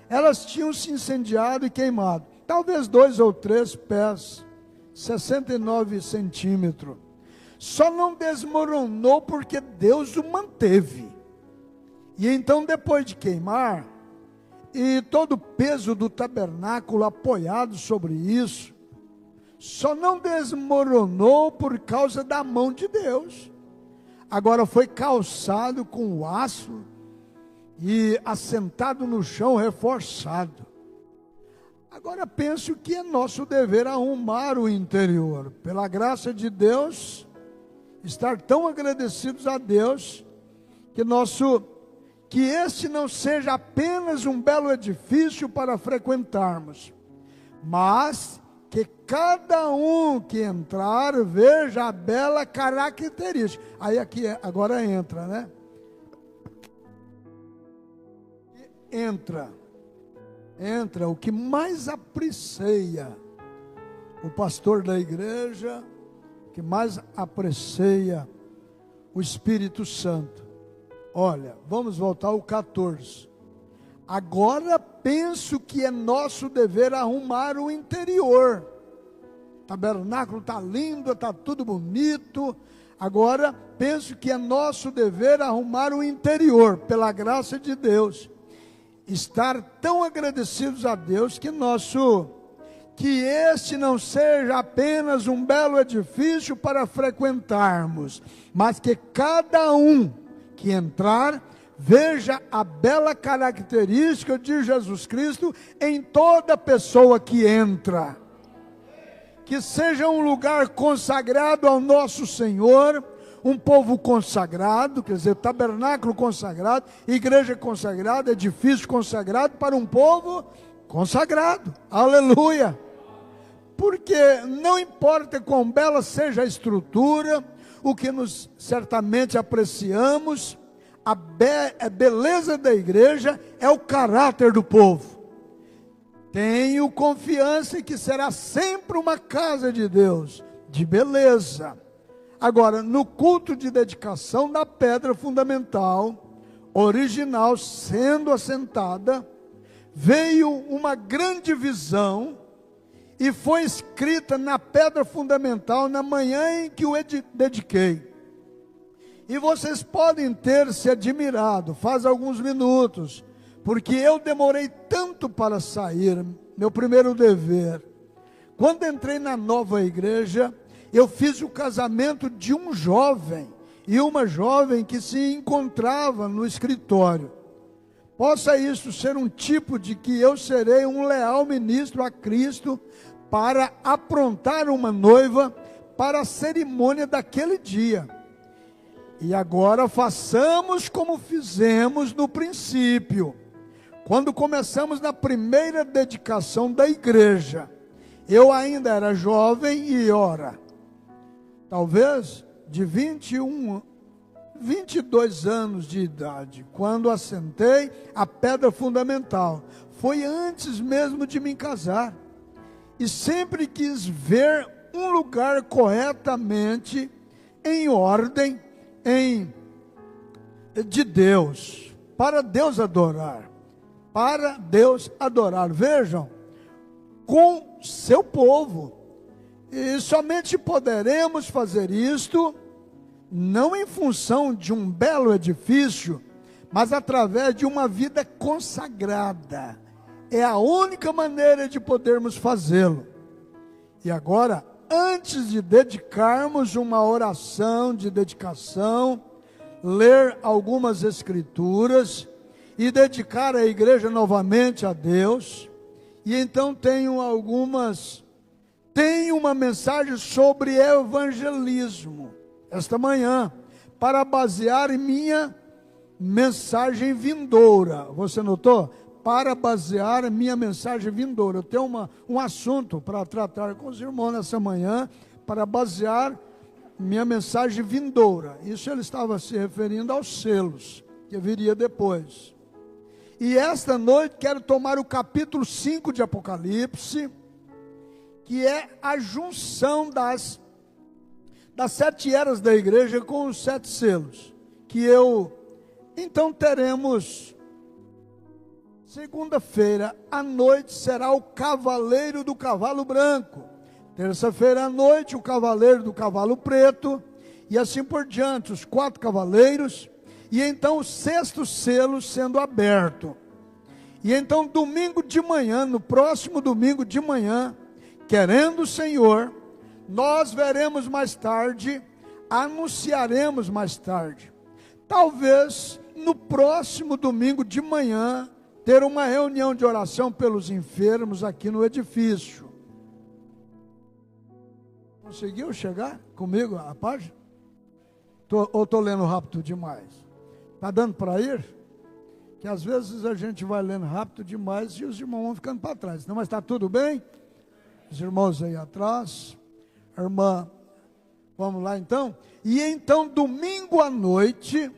S4: elas tinham se incendiado e queimado, talvez 2 ou 3 pés, 69 centímetros, só não desmoronou porque Deus o manteve, e então depois de queimar, e todo o peso do tabernáculo apoiado sobre isso, só não desmoronou por causa da mão de Deus, agora foi calçado com aço, e assentado no chão, reforçado. Agora penso que é nosso dever arrumar o interior, pela graça de Deus, estar tão agradecidos a Deus, que este não seja apenas um belo edifício para frequentarmos, mas que cada um que entrar veja a bela característica. Aí aqui agora entra, né? Entra entra o que mais aprecia o pastor da igreja, que mais aprecia o Espírito Santo. Olha, vamos voltar ao 14. Agora penso que é nosso dever arrumar o interior. O tabernáculo está lindo, está tudo bonito. Agora penso que é nosso dever arrumar o interior, pela graça de Deus. Estar tão agradecidos a Deus que este não seja apenas um belo edifício para frequentarmos, mas que cada um que entrar veja a bela característica de Jesus Cristo em toda pessoa que entra. Que seja um lugar consagrado ao nosso Senhor, um povo consagrado, quer dizer, tabernáculo consagrado, igreja consagrada, edifício consagrado para um povo consagrado. Aleluia! Porque não importa quão bela seja a estrutura, o que nós certamente apreciamos, a beleza da igreja é o caráter do povo. Tenho confiança em que será sempre uma casa de Deus, de beleza. Agora, no culto de dedicação da pedra fundamental, original sendo assentada, veio uma grande visão e foi escrita na pedra fundamental na manhã em que o dediquei. E vocês podem ter se admirado, faz alguns minutos, porque eu demorei tanto para sair, meu primeiro dever. Quando entrei na nova igreja, eu fiz o casamento de um jovem e uma jovem que se encontrava no escritório. Possa isso ser um tipo de que eu serei um leal ministro a Cristo para aprontar uma noiva para a cerimônia daquele dia. E agora façamos como fizemos no princípio. Quando começamos na primeira dedicação da igreja, eu ainda era jovem e talvez de 22 anos de idade, quando assentei a pedra fundamental. Foi antes mesmo de me casar. E sempre quis ver um lugar corretamente, em ordem, de Deus, para Deus adorar. Para Deus adorar. Vejam, com seu povo. E somente poderemos fazer isto, não em função de um belo edifício, mas através de uma vida consagrada. É a única maneira de podermos fazê-lo. E agora, antes de dedicarmos uma oração de dedicação, ler algumas escrituras e dedicar a igreja novamente a Deus, e então tenho uma mensagem sobre evangelismo, esta manhã, para basear em minha mensagem vindoura. Você notou? Para basear a minha mensagem vindoura. Eu tenho um assunto para tratar com os irmãos nessa manhã, para basear minha mensagem vindoura. Isso ele estava se referindo aos selos, que viria depois. E esta noite quero tomar o capítulo 5 de Apocalipse, que é a junção das 7 eras da igreja com os 7 selos. Então teremos, segunda-feira à noite será o cavaleiro do cavalo branco. Terça-feira à noite o cavaleiro do cavalo preto. E assim por diante, os 4 cavaleiros. E então o 6º selo sendo aberto. E então domingo de manhã, no próximo domingo de manhã, querendo o Senhor, nós veremos mais tarde, anunciaremos mais tarde. Talvez no próximo domingo de manhã, ter uma reunião de oração pelos enfermos aqui no edifício. Conseguiu chegar comigo a página? Ou estou lendo rápido demais? Está dando para ir? Que às vezes a gente vai lendo rápido demais e os irmãos vão ficando para trás. Não, mas está tudo bem? Os irmãos aí atrás. A irmã, vamos lá então? E então domingo à noite,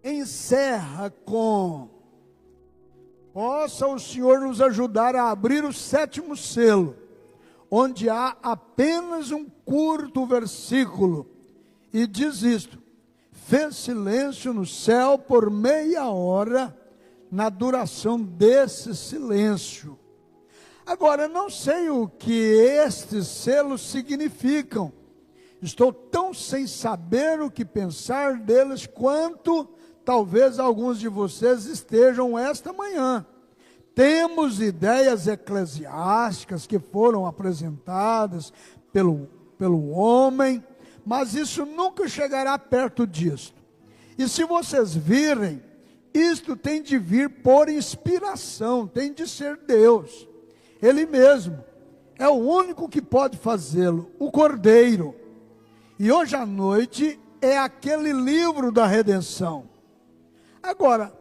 S4: encerra com Possa o Senhor nos ajudar a abrir o 7º selo, onde há apenas um curto versículo, e diz isto: fez silêncio no céu por meia hora, na duração desse silêncio. Agora, não sei o que estes selos significam. Estou tão sem saber o que pensar deles quanto talvez alguns de vocês estejam esta manhã. Temos ideias eclesiásticas que foram apresentadas pelo homem, mas isso nunca chegará perto disto. E se vocês virem, isto tem de vir por inspiração, tem de ser Deus. Ele mesmo é o único que pode fazê-lo, o Cordeiro. E hoje à noite é aquele livro da redenção. Agora,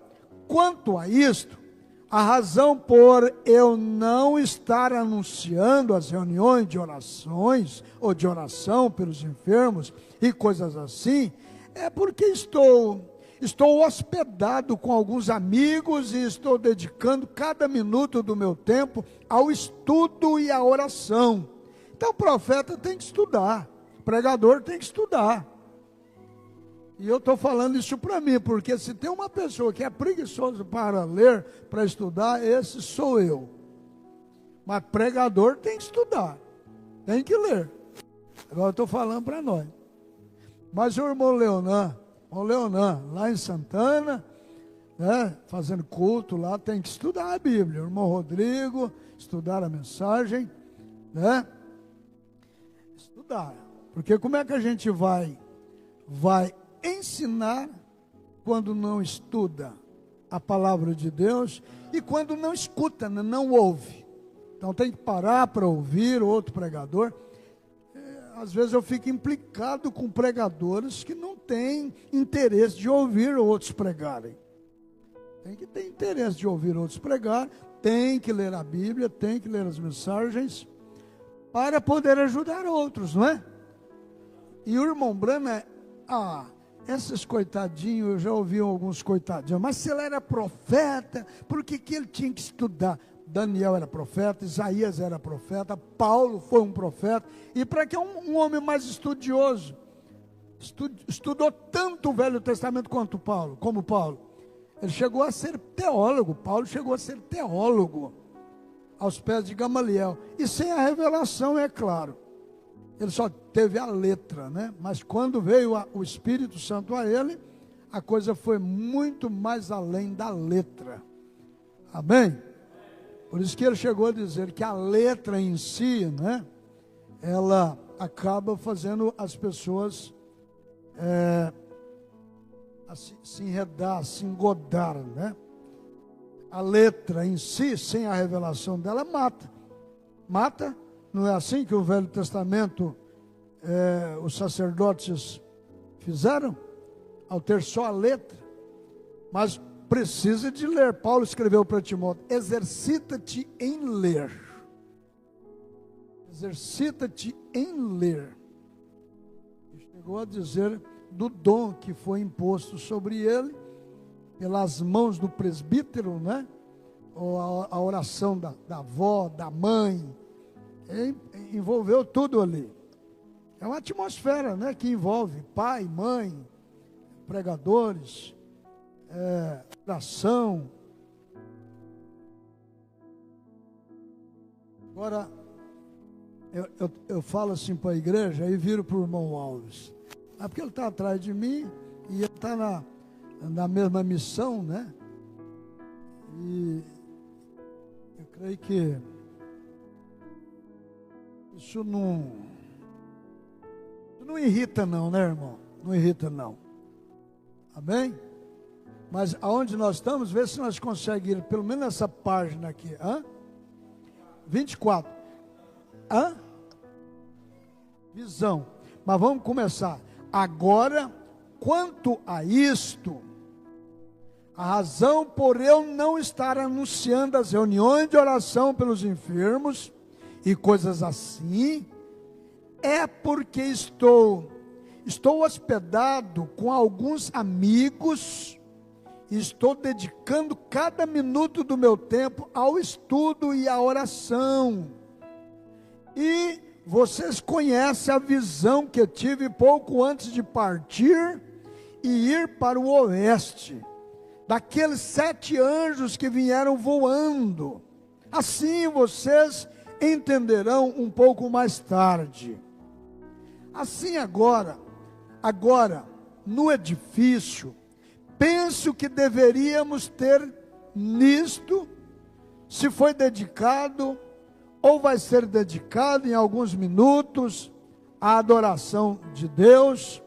S4: quanto a isto, a razão por eu não estar anunciando as reuniões de orações ou de oração pelos enfermos e coisas assim, é porque estou hospedado com alguns amigos e estou dedicando cada minuto do meu tempo ao estudo e à oração. Então o profeta tem que estudar, o pregador tem que estudar. E eu estou falando isso para mim, porque se tem uma pessoa que é preguiçosa para ler, para estudar, esse sou eu. Mas pregador tem que estudar, tem que ler. Agora eu estou falando para nós. Mas o irmão Leonan, lá em Santana, né, fazendo culto lá, tem que estudar a Bíblia. O irmão Rodrigo, estudar a mensagem, né? Estudar. Porque como é que a gente vai ensinar quando não estuda a palavra de Deus e quando não escuta, não ouve? Então tem que parar para ouvir outro pregador. Às vezes eu fico implicado com pregadores que não têm interesse de ouvir outros pregarem. Tem que ter interesse de ouvir outros pregar, tem que ler a Bíblia, tem que ler as mensagens para poder ajudar outros, não é? E o irmão Brana, esses coitadinhos, eu já ouvi alguns coitadinhos, mas se ele era profeta, por que ele tinha que estudar? Daniel era profeta, Isaías era profeta, Paulo foi um profeta, e para que um homem mais estudioso, estudou tanto o Velho Testamento como Paulo, ele chegou a ser teólogo, Paulo chegou a ser teólogo, aos pés de Gamaliel, e sem a revelação, é claro, ele só teve a letra, né? Mas quando veio o Espírito Santo a ele, a coisa foi muito mais além da letra, amém? Por isso que ele chegou a dizer que a letra em si, né, ela acaba fazendo as pessoas se enredar, se engodar, né? A letra em si, sem a revelação dela, mata. Não é assim que o Velho Testamento, os sacerdotes fizeram, ao ter só a letra? Mas precisa de ler. Paulo escreveu para Timóteo: exercita-te em ler. Exercita-te em ler. E chegou a dizer do dom que foi imposto sobre ele, pelas mãos do presbítero, né? Ou a oração da avó, da mãe, envolveu tudo ali. É uma atmosfera, né, que envolve pai, mãe, pregadores, oração. Agora, eu falo assim para a igreja e viro para o irmão Alves. Porque ele está atrás de mim e ele está na mesma missão, né? E eu creio que isso não irrita não, né, irmão? Não irrita não. Amém? Mas aonde nós estamos, vê se nós conseguimos ir, pelo menos nessa página aqui. 24. Visão. Mas vamos começar. Agora, quanto a isto, a razão por eu não estar anunciando as reuniões de oração pelos enfermos e coisas assim, é porque estou hospedado com alguns amigos e estou dedicando cada minuto do meu tempo ao estudo e à oração. E vocês conhecem a visão que eu tive pouco antes de partir e ir para o oeste, daqueles 7 anjos que vieram voando. Assim vocês entenderão um pouco mais tarde. Assim agora, no edifício, penso que deveríamos ter nisto, se foi dedicado, ou vai ser dedicado em alguns minutos, à adoração de Deus,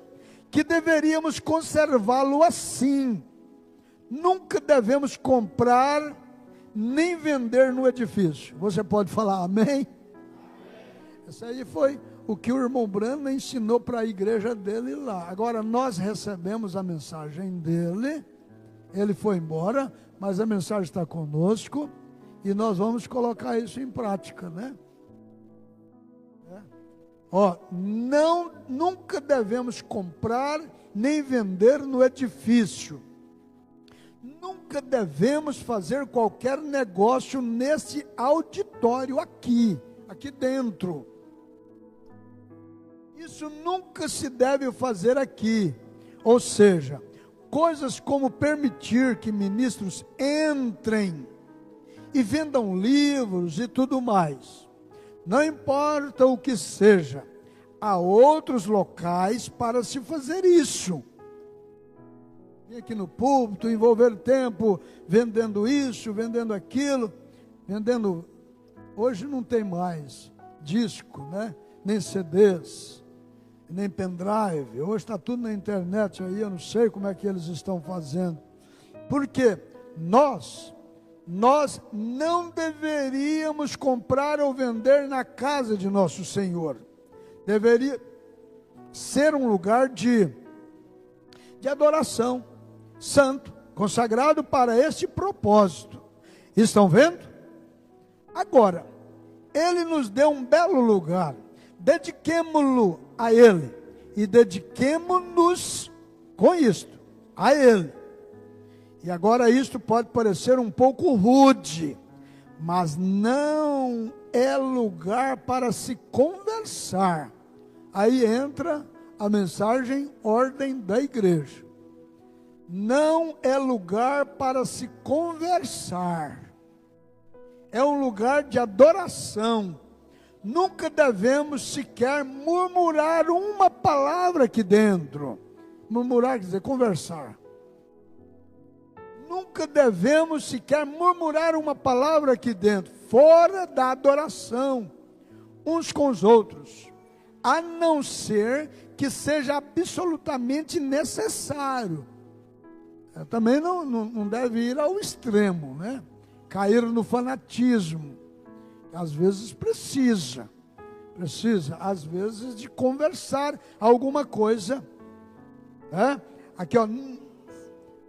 S4: que deveríamos conservá-lo assim. Nunca devemos comprar, nem vender no edifício. Você pode falar amém? Isso aí foi o que o irmão Brano ensinou para a igreja dele lá. Agora nós recebemos a mensagem dele, ele foi embora, mas a mensagem está conosco e nós vamos colocar isso em prática, né? Nunca devemos comprar nem vender no edifício. Nunca devemos fazer qualquer negócio nesse auditório aqui dentro. Isso nunca se deve fazer aqui, ou seja, coisas como permitir que ministros entrem e vendam livros e tudo mais. Não importa o que seja, há outros locais para se fazer isso. Vir aqui no púlpito, envolver tempo vendendo isso, vendendo aquilo, vendendo. Hoje não tem mais disco, né? Nem CDs, nem pendrive. Hoje está tudo na internet aí, eu não sei como é que eles estão fazendo. Porque nós não deveríamos comprar ou vender na casa de nosso Senhor. Deveria ser um lugar de adoração, santo, consagrado para este propósito. Estão vendo? Agora, Ele nos deu um belo lugar, dediquemo-lo a Ele, e dediquemo-nos com isto, a Ele. E agora isto pode parecer um pouco rude, mas não é lugar para se conversar. Aí entra a mensagem, ordem da igreja. Não é lugar para se conversar. É um lugar de adoração. Nunca devemos sequer murmurar uma palavra aqui dentro. Murmurar quer dizer conversar. Nunca devemos sequer murmurar uma palavra aqui dentro, fora da adoração, uns com os outros, a não ser que seja absolutamente necessário. Também não deve ir ao extremo, né? Cair no fanatismo. Às vezes precisa, às vezes, de conversar alguma coisa. Aqui, ó.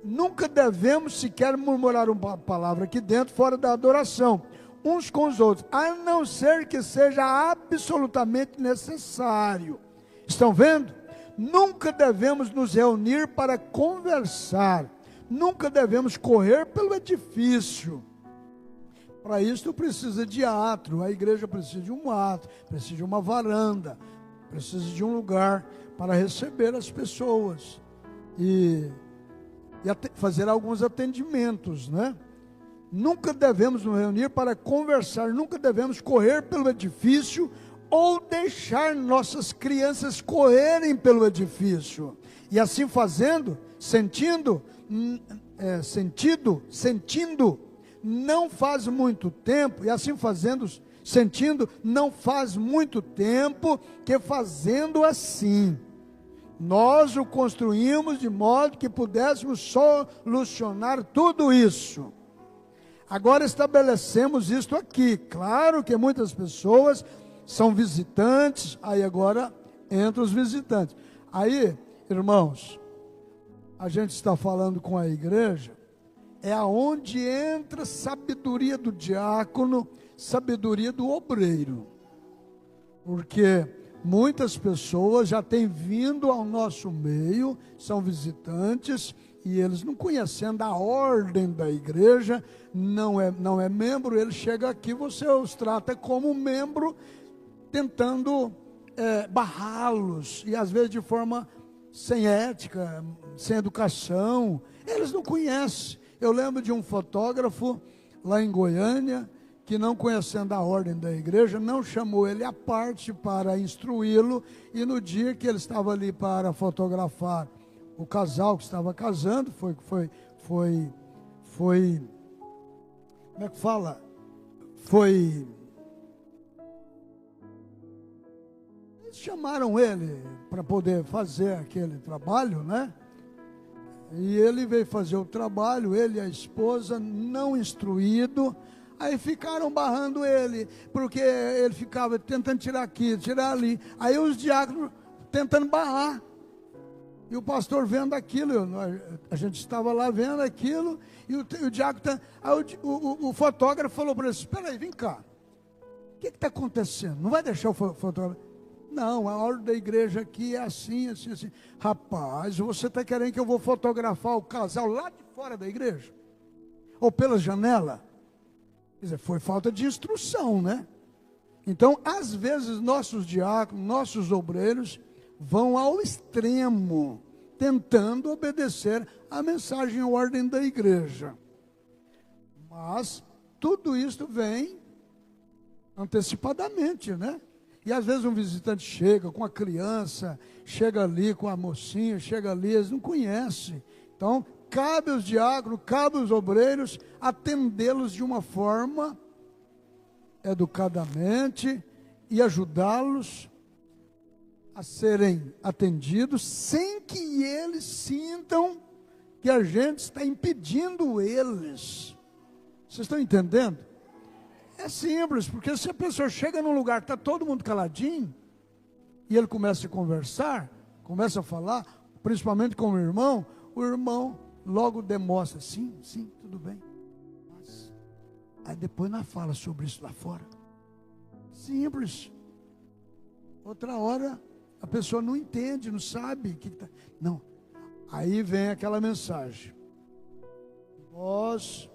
S4: Nunca devemos sequer murmurar uma palavra aqui dentro, fora da adoração, uns com os outros, a não ser que seja absolutamente necessário. Estão vendo? Nunca devemos nos reunir para conversar, nunca devemos correr pelo edifício. Para isso precisa de átrio, a igreja precisa de um átrio, precisa de uma varanda, precisa de um lugar para receber as pessoas e fazer alguns atendimentos, né? Nunca devemos nos reunir para conversar, nunca devemos correr pelo edifício ou deixar nossas crianças correrem pelo edifício. E assim fazendo, sentindo, não faz muito tempo, e assim fazendo, sentindo, não faz muito tempo que fazendo assim, nós o construímos de modo que pudéssemos solucionar tudo isso. Agora estabelecemos isto aqui. Claro que muitas pessoas são visitantes, aí agora entra os visitantes. Aí, irmãos, a gente está falando com a igreja, é aonde entra sabedoria do diácono, sabedoria do obreiro. Porque muitas pessoas já têm vindo ao nosso meio, são visitantes, e eles não conhecendo a ordem da igreja, não é membro, ele chega aqui, você os trata como membro, tentando barrá-los, e às vezes de forma sem ética, sem educação. Eles não conhecem. Eu lembro de um fotógrafo lá em Goiânia, que não conhecendo a ordem da igreja, não chamou ele à parte para instruí-lo, e no dia que ele estava ali para fotografar o casal que estava casando, foi como é que fala? Eles chamaram ele para poder fazer aquele trabalho, né? E ele veio fazer o trabalho, ele e a esposa, não instruído. Aí ficaram barrando ele, porque ele ficava tentando tirar aqui, tirar ali. Aí os diáconos tentando barrar. E o pastor vendo aquilo, a gente estava lá vendo aquilo, e o diácono, o fotógrafo falou para ele: espera aí, vem cá, o que está acontecendo? Não vai deixar o fotógrafo? Não, a ordem da igreja aqui é assim, assim, assim. Rapaz, você está querendo que eu vou fotografar o casal lá de fora da igreja? Ou pela janela? Quer dizer, foi falta de instrução, né? Então, às vezes, nossos diáconos, nossos obreiros vão ao extremo, tentando obedecer a mensagem e a ordem da igreja. Mas tudo isso vem antecipadamente, né? E às vezes um visitante chega com a criança, chega ali com a mocinha, chega ali, eles não conhecem. Então, cabe aos diáconos, cabe aos obreiros atendê-los de uma forma educadamente e ajudá-los a serem atendidos sem que eles sintam que a gente está impedindo eles. Vocês estão entendendo? É simples, porque se a pessoa chega num lugar, está todo mundo caladinho, e ele começa a conversar, começa a falar, principalmente com o irmão logo demonstra: sim, tudo bem. Mas aí depois nós fala sobre isso lá fora. Simples. Outra hora a pessoa não entende, não sabe o que está. Não. Aí vem aquela mensagem: nós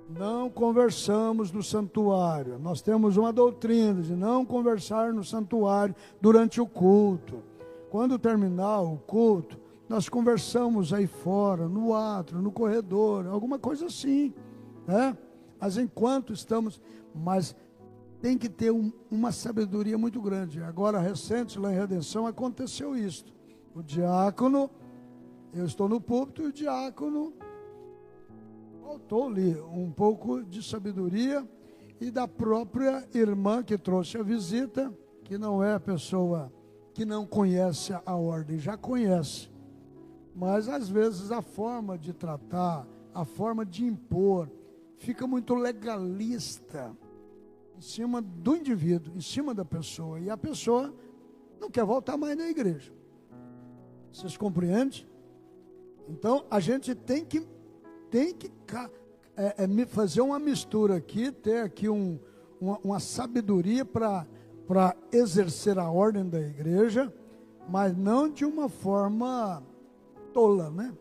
S4: não conversamos no santuário. Nós temos uma doutrina de não conversar no santuário durante o culto. Quando terminar o culto, nós conversamos aí fora, no átrio, no corredor, alguma coisa assim, né? Mas enquanto estamos, mas tem que ter uma sabedoria muito grande. Agora, recente, lá em Redenção, aconteceu isso. O diácono, eu estou no púlpito, e o diácono faltou ali um pouco de sabedoria, e da própria irmã que trouxe a visita, que não é a pessoa que não conhece a ordem, já conhece. Mas às vezes a forma de tratar, a forma de impor, fica muito legalista em cima do indivíduo, em cima da pessoa, e a pessoa não quer voltar mais na igreja. Vocês compreendem? Então a gente tem que fazer uma mistura aqui, ter aqui uma sabedoria para exercer a ordem da igreja, mas não de uma forma tola, né?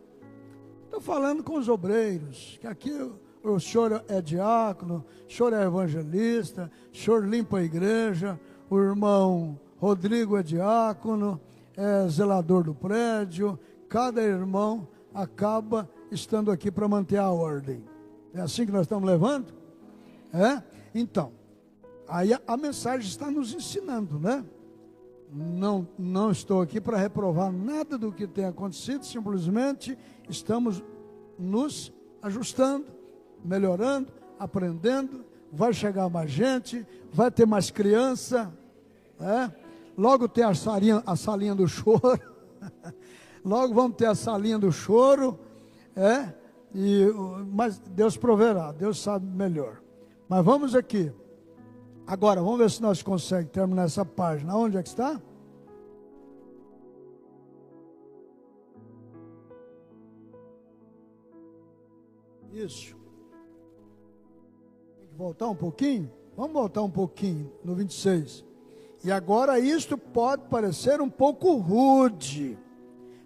S4: Estou falando com os obreiros, que aqui o senhor é diácono, o senhor é evangelista, o senhor limpa a igreja, o irmão Rodrigo é diácono, é zelador do prédio, cada irmão acaba estando aqui para manter a ordem. É assim que nós estamos levando? É? Então, aí a mensagem está nos ensinando, né? Não estou aqui para reprovar nada do que tem acontecido, simplesmente estamos nos ajustando, melhorando, aprendendo. Vai chegar mais gente, vai ter mais criança, né? Logo ter a salinha do choro, logo vamos ter a salinha do choro, mas Deus proverá, Deus sabe melhor. Mas vamos aqui. Agora, vamos ver se nós conseguimos terminar essa página. Onde é que está? Isso. Tem que voltar um pouquinho? Vamos voltar um pouquinho, no 26. E agora isto pode parecer um pouco rude,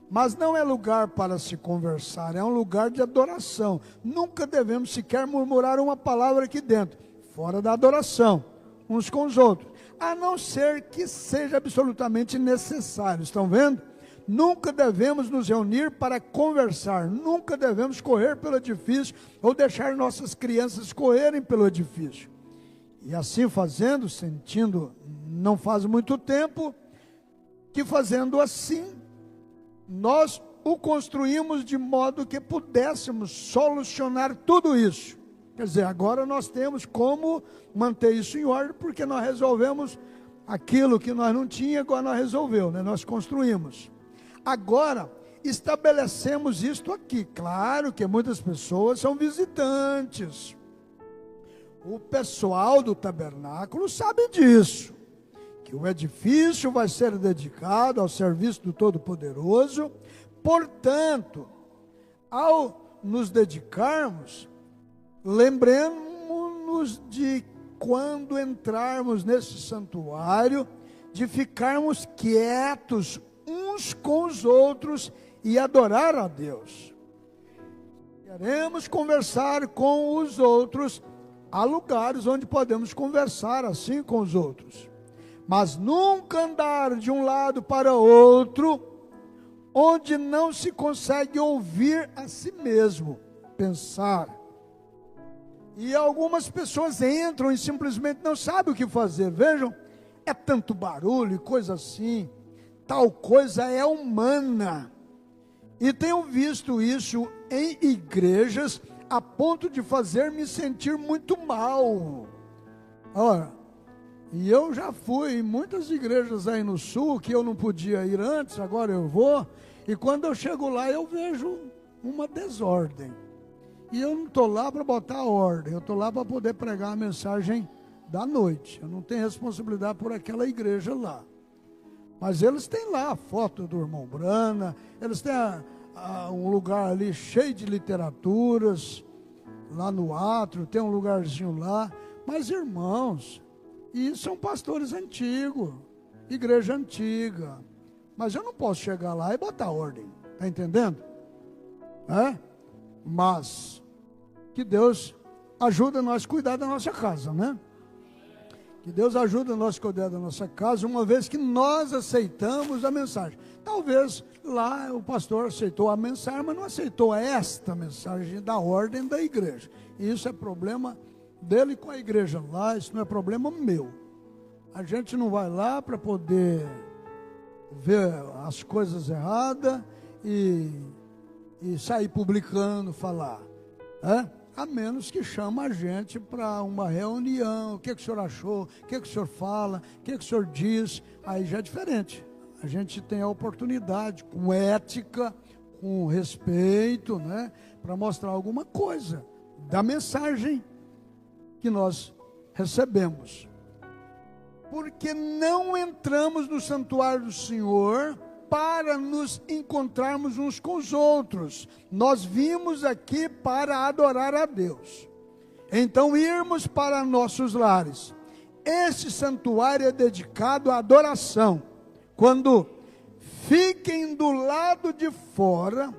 S4: Mas não é lugar para se conversar, é um lugar de adoração. Nunca devemos sequer murmurar uma palavra aqui dentro, fora da adoração, uns com os outros, a não ser que seja absolutamente necessário. Estão vendo? Nunca devemos nos reunir para conversar, nunca devemos correr pelo edifício ou deixar nossas crianças correrem pelo edifício. E assim fazendo, sentindo, não faz muito tempo, que fazendo assim, nós o construímos de modo que pudéssemos solucionar tudo isso. Quer dizer, agora nós temos como manter isso em ordem, porque nós resolvemos aquilo que nós não tínhamos, agora nós resolvemos, né? Nós construímos. Agora, estabelecemos isto aqui. Claro que muitas pessoas são visitantes. O pessoal do tabernáculo sabe disso, que o edifício vai ser dedicado ao serviço do Todo-Poderoso. Portanto, ao nos dedicarmos, lembremos-nos de quando entrarmos nesse santuário, de ficarmos quietos uns com os outros e adorar a Deus. Queremos conversar com os outros, há lugares onde podemos conversar assim com os outros, mas nunca andar de um lado para outro, onde não se consegue ouvir a si mesmo, pensar. E algumas pessoas entram e simplesmente não sabem o que fazer. Vejam, é tanto barulho e coisa assim. Tal coisa é humana. E tenho visto isso em igrejas a ponto de fazer me sentir muito mal. Ora, e eu já fui em muitas igrejas aí no sul que eu não podia ir antes, agora eu vou. E quando eu chego lá eu vejo uma desordem. E eu não estou lá para botar ordem, eu estou lá para poder pregar a mensagem da noite. Eu não tenho responsabilidade por aquela igreja lá. Mas eles têm lá a foto do irmão Brana, eles têm um lugar ali cheio de literaturas, lá no átrio, tem um lugarzinho lá. Mas irmãos, e são pastores antigos, igreja antiga. Mas eu não posso chegar lá e botar ordem, está entendendo? Mas que Deus ajuda nós a cuidar da nossa casa, né? Que Deus ajuda nós a cuidar da nossa casa, uma vez que nós aceitamos a mensagem. Talvez lá o pastor aceitou a mensagem, mas não aceitou esta mensagem da ordem da igreja. E isso é problema dele com a igreja lá, isso não é problema meu. A gente não vai lá para poder ver as coisas erradas e sair publicando, falar, a menos que chama a gente para uma reunião. O que o senhor achou? O que o senhor fala? O que o senhor diz? Aí já é diferente. A gente tem a oportunidade, com ética, com respeito, né, para mostrar alguma coisa da mensagem que nós recebemos. Porque não entramos no santuário do Senhor para nos encontrarmos uns com os outros. Nós vimos aqui para adorar a Deus. Então irmos para nossos lares. Esse santuário é dedicado à adoração. Quando fiquem do lado de fora,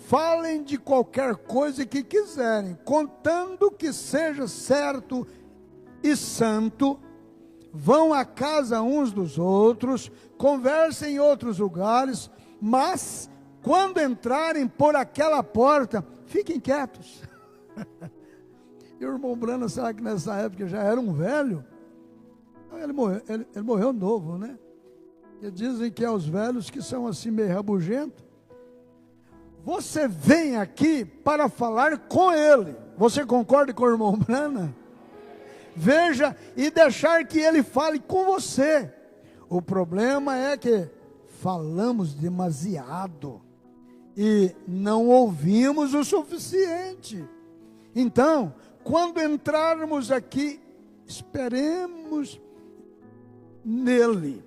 S4: falem de qualquer coisa que quiserem, contando que seja certo e santo. Vão à casa uns dos outros, conversem em outros lugares, mas quando entrarem por aquela porta, fiquem quietos. E o irmão Brana, será que nessa época já era um velho? Ele morreu novo, né? E dizem que é os velhos que são assim meio rabugentos. Você vem aqui para falar com ele. Você concorda com o irmão Brana? Veja e deixar que ele fale com você. O problema é que falamos demasiado e não ouvimos o suficiente. Então, quando entrarmos aqui, esperemos nele.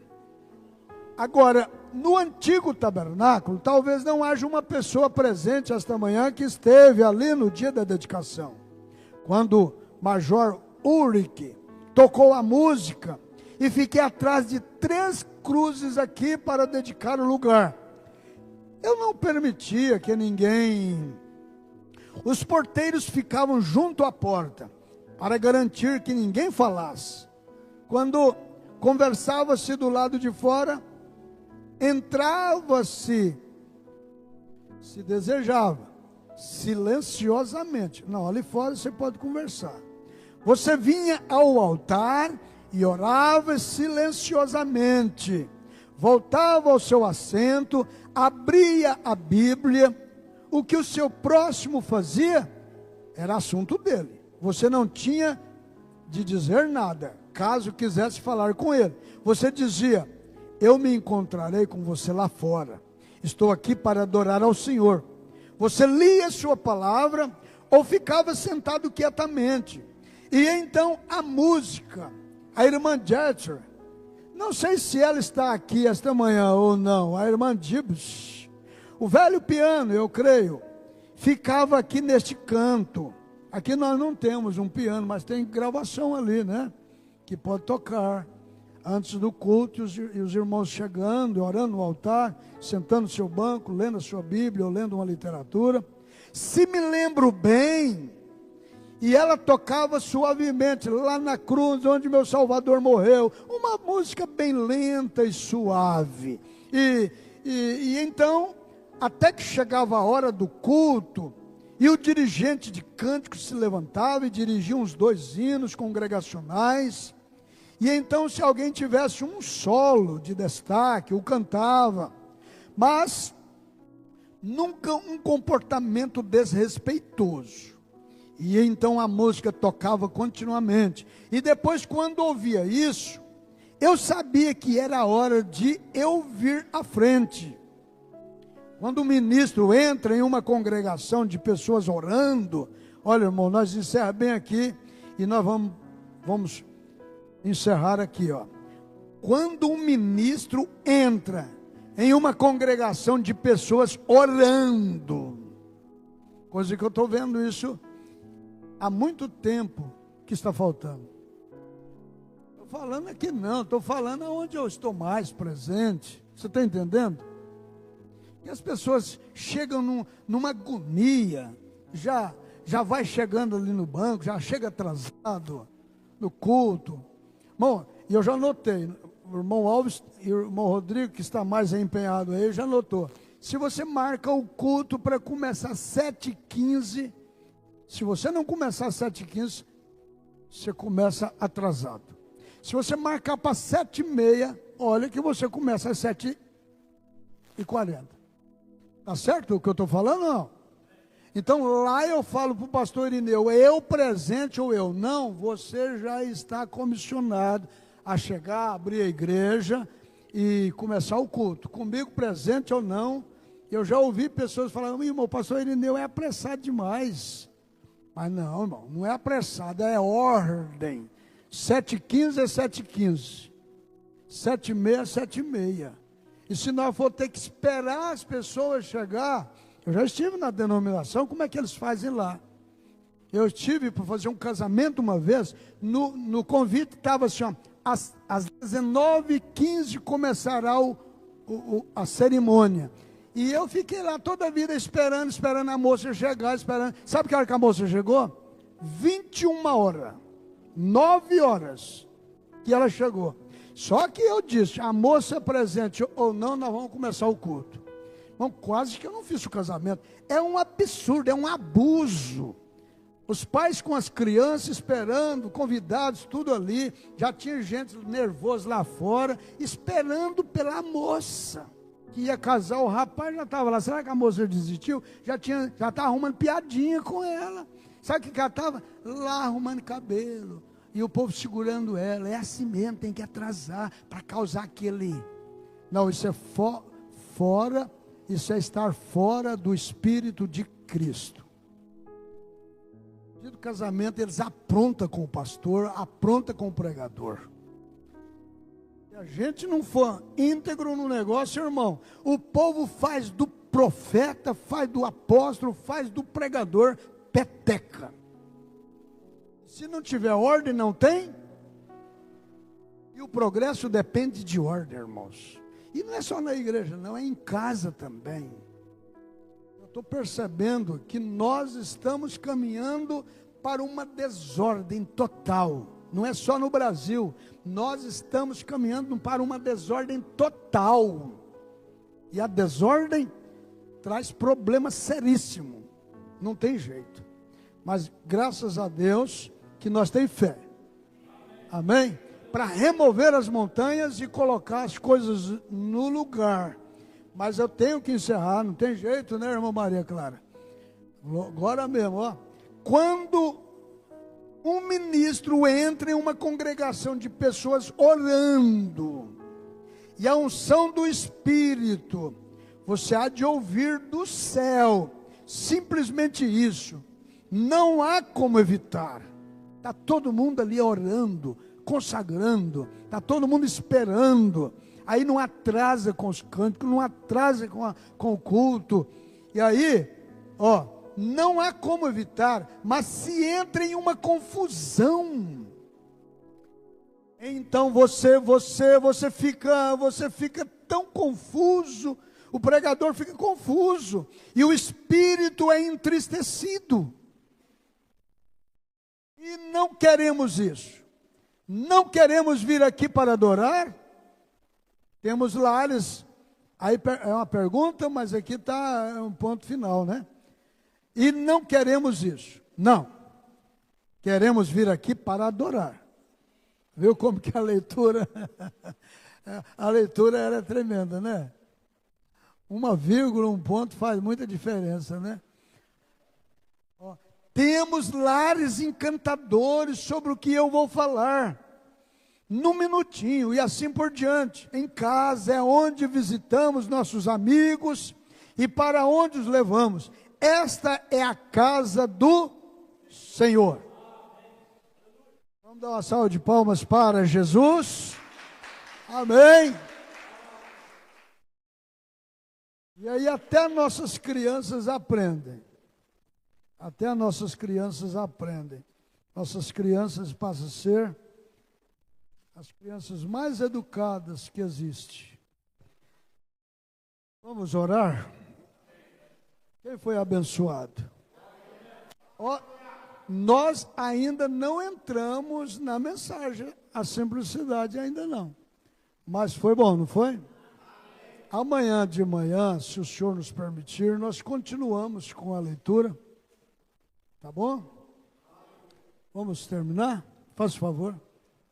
S4: Agora, no antigo tabernáculo, talvez não haja uma pessoa presente esta manhã que esteve ali no dia da dedicação. Quando Major Ulrich tocou a música e fiquei atrás de 3 cruzes aqui para dedicar o lugar. Eu não permitia que ninguém... Os porteiros ficavam junto à porta, para garantir que ninguém falasse. Quando conversava-se do lado de fora, entrava-se, se desejava, silenciosamente. Não, ali fora você pode conversar. Você vinha ao altar e orava silenciosamente. Voltava ao seu assento, abria a Bíblia. O que o seu próximo fazia era assunto dele. Você não tinha de dizer nada, caso quisesse falar com ele. Você dizia: eu me encontrarei com você lá fora. Estou aqui para adorar ao Senhor. Você lia sua palavra ou ficava sentado quietamente. E então a música, a irmã Jetcher, não sei se ela está aqui esta manhã ou não, a irmã Gibbs, o velho piano, eu creio, ficava aqui neste canto. Aqui nós não temos um piano, mas tem gravação ali, né? Que pode tocar antes do culto, e os irmãos chegando, orando no altar, sentando no seu banco, lendo a sua Bíblia, ou lendo uma literatura. Se me lembro bem, e ela tocava suavemente, lá na cruz, onde meu Salvador morreu, uma música bem lenta e suave. E então, até que chegava a hora do culto, e o dirigente de cânticos se levantava e dirigia uns 2 hinos congregacionais. E então, se alguém tivesse um solo de destaque, o cantava. Mas nunca um comportamento desrespeitoso. E então a música tocava continuamente. E depois, quando ouvia isso, eu sabia que era a hora de eu vir à frente. Quando o ministro entra em uma congregação de pessoas orando, olha, irmão, nós encerramos bem aqui e nós vamos encerrar aqui, ó. Quando um ministro entra em uma congregação de pessoas orando, coisa que eu estou vendo isso há muito tempo que está faltando. Estou falando aqui não, estou falando onde eu estou mais presente. Você está entendendo? E as pessoas chegam numa agonia, já vai chegando ali no banco, já chega atrasado no culto. Bom, e eu já notei, o irmão Alves e o irmão Rodrigo, que está mais empenhado aí, já notou. Se você marca o culto para começar às 7h15, se você não começar às 7h15, você começa atrasado. Se você marcar para 7h30, olha que você começa às 7h40. Está certo o que eu estou falando, não? Então lá eu falo para o pastor Irineu, eu presente ou eu não, você já está comissionado a chegar, abrir a igreja e começar o culto. Comigo presente ou não, eu já ouvi pessoas falando, irmão, o pastor Irineu é apressado demais. Mas não, irmão, não é apressado, é ordem. 7h15 é 7h15. 7h30 é 7h30. E se nós for ter que esperar as pessoas chegar, eu já estive na denominação, como é que eles fazem lá? Eu estive para fazer um casamento uma vez, no convite estava assim, ó, às 19h15 começará a cerimônia. E eu fiquei lá toda a vida esperando a moça chegar, esperando. Sabe que hora que a moça chegou? 21 horas, 9 horas que ela chegou. Só que eu disse, a moça presente ou não, nós vamos começar o culto. Bom, quase que eu não fiz o casamento. É um absurdo, é um abuso. Os pais com as crianças esperando, convidados, tudo ali. Já tinha gente nervosa lá fora, esperando pela moça que ia casar. O rapaz já estava lá. Será que a moça desistiu? Já estava arrumando piadinha com ela. Sabe o que ela estava? Lá arrumando cabelo. E o povo segurando ela. É assim mesmo, tem que atrasar para causar aquele... Não, isso é fora, isso é estar fora do Espírito de Cristo. No dia do casamento, eles aprontam com o pastor, aprontam com o pregador. Se a gente não for íntegro no negócio, irmão, o povo faz do profeta, faz do apóstolo, faz do pregador peteca. Se não tiver ordem, não tem. E o progresso depende de ordem, irmãos. E não é só na igreja, não, é em casa também. estou percebendo que nós estamos caminhando para uma desordem total. Não é só no Brasil, nós estamos caminhando para uma desordem total. E a desordem traz problemas seríssimos. Não tem jeito. Mas graças a Deus que nós temos fé. Amém? Para remover as montanhas e colocar as coisas no lugar. Mas eu tenho que encerrar, não tem jeito, né, irmã Maria Clara? Agora mesmo, ó. Quando um ministro entra em uma congregação de pessoas orando, e a unção do Espírito, você há de ouvir do céu, simplesmente isso. Não há como evitar. Está todo mundo ali orando, consagrando, está todo mundo esperando. Aí não atrasa com os cânticos, não atrasa com o culto. E aí, ó, não há como evitar, mas se entra em uma confusão, então você fica tão confuso, o pregador fica confuso, e o espírito é entristecido. E não queremos isso. Não queremos vir aqui para adorar. Temos lares, aí é uma pergunta, mas aqui está um ponto final, né? E não queremos isso, não. Queremos vir aqui para adorar. Viu como que a leitura era tremenda, né? Uma vírgula, um ponto faz muita diferença, né? Ó, temos lares encantadores sobre o que eu vou falar. Num minutinho, e assim por diante. Em casa é onde visitamos nossos amigos e para onde os levamos. Esta é a casa do Senhor. Vamos dar uma salva de palmas para Jesus. Amém. E aí até nossas crianças aprendem. Até nossas crianças aprendem. Nossas crianças passam a ser as crianças mais educadas que existem. Vamos orar? Quem foi abençoado? Ó, nós ainda não entramos na mensagem, a simplicidade ainda não. Mas foi bom, não foi? Amanhã de manhã, se o Senhor nos permitir, nós continuamos com a leitura. Tá bom? Vamos terminar? Faz favor.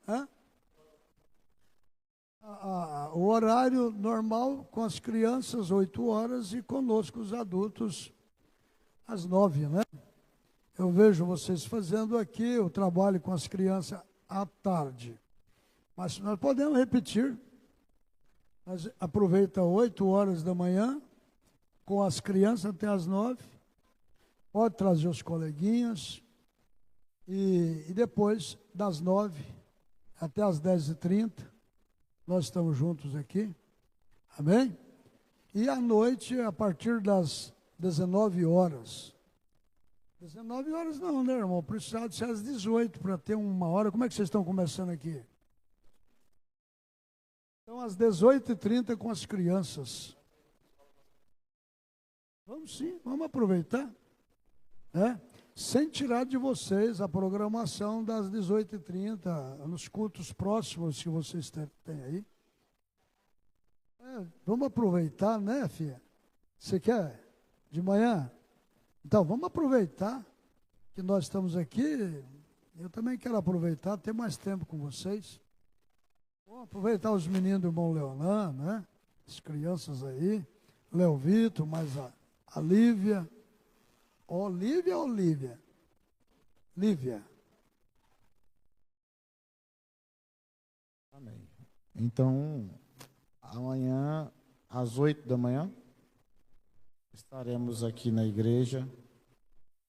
S4: Hã? O horário normal com as crianças, 8 horas, e conosco os adultos, às 9, né? Eu vejo vocês fazendo aqui o trabalho com as crianças à tarde. Mas nós podemos repetir. Mas aproveita 8 horas da manhã, com as crianças até às 9. Pode trazer os coleguinhas. E depois, das 9 até às 10h30, nós estamos juntos aqui. Amém? E à noite, a partir das 19 horas. 19 horas não, né, irmão? Precisava de ser às 18 para ter uma hora. Como é que vocês estão começando aqui? Então, às 18h30 com as crianças. Vamos sim, vamos aproveitar. Né? Sem tirar de vocês a programação das 18h30, nos cultos próximos que vocês têm aí. Vamos aproveitar, né, filha? Você quer? De manhã? Então, vamos aproveitar que nós estamos aqui. Eu também quero aproveitar, ter mais tempo com vocês. Vamos aproveitar os meninos do irmão Leonan, né? As crianças aí. Léo Vitor, mais a Lívia. Olívia ou Lívia? Lívia.
S5: Amém. Então, amanhã, às 8 da manhã, estaremos aqui na igreja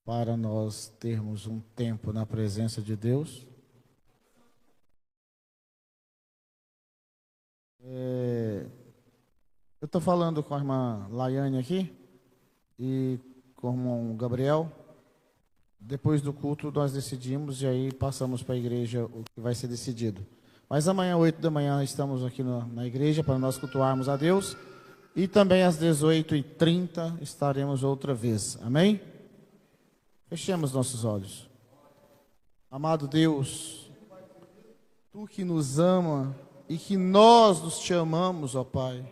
S5: para nós termos um tempo na presença de Deus. Eu estou falando com a irmã Laiane aqui e com o irmão Gabriel. Depois do culto nós decidimos e aí passamos para a igreja o que vai ser decidido. Mas amanhã, 8 da manhã, estamos aqui na igreja para nós cultuarmos a Deus. E também às 18h30 estaremos outra vez. Amém? Fechemos nossos olhos. Amado Deus, Tu que nos ama e que nós nos te amamos, ó Pai.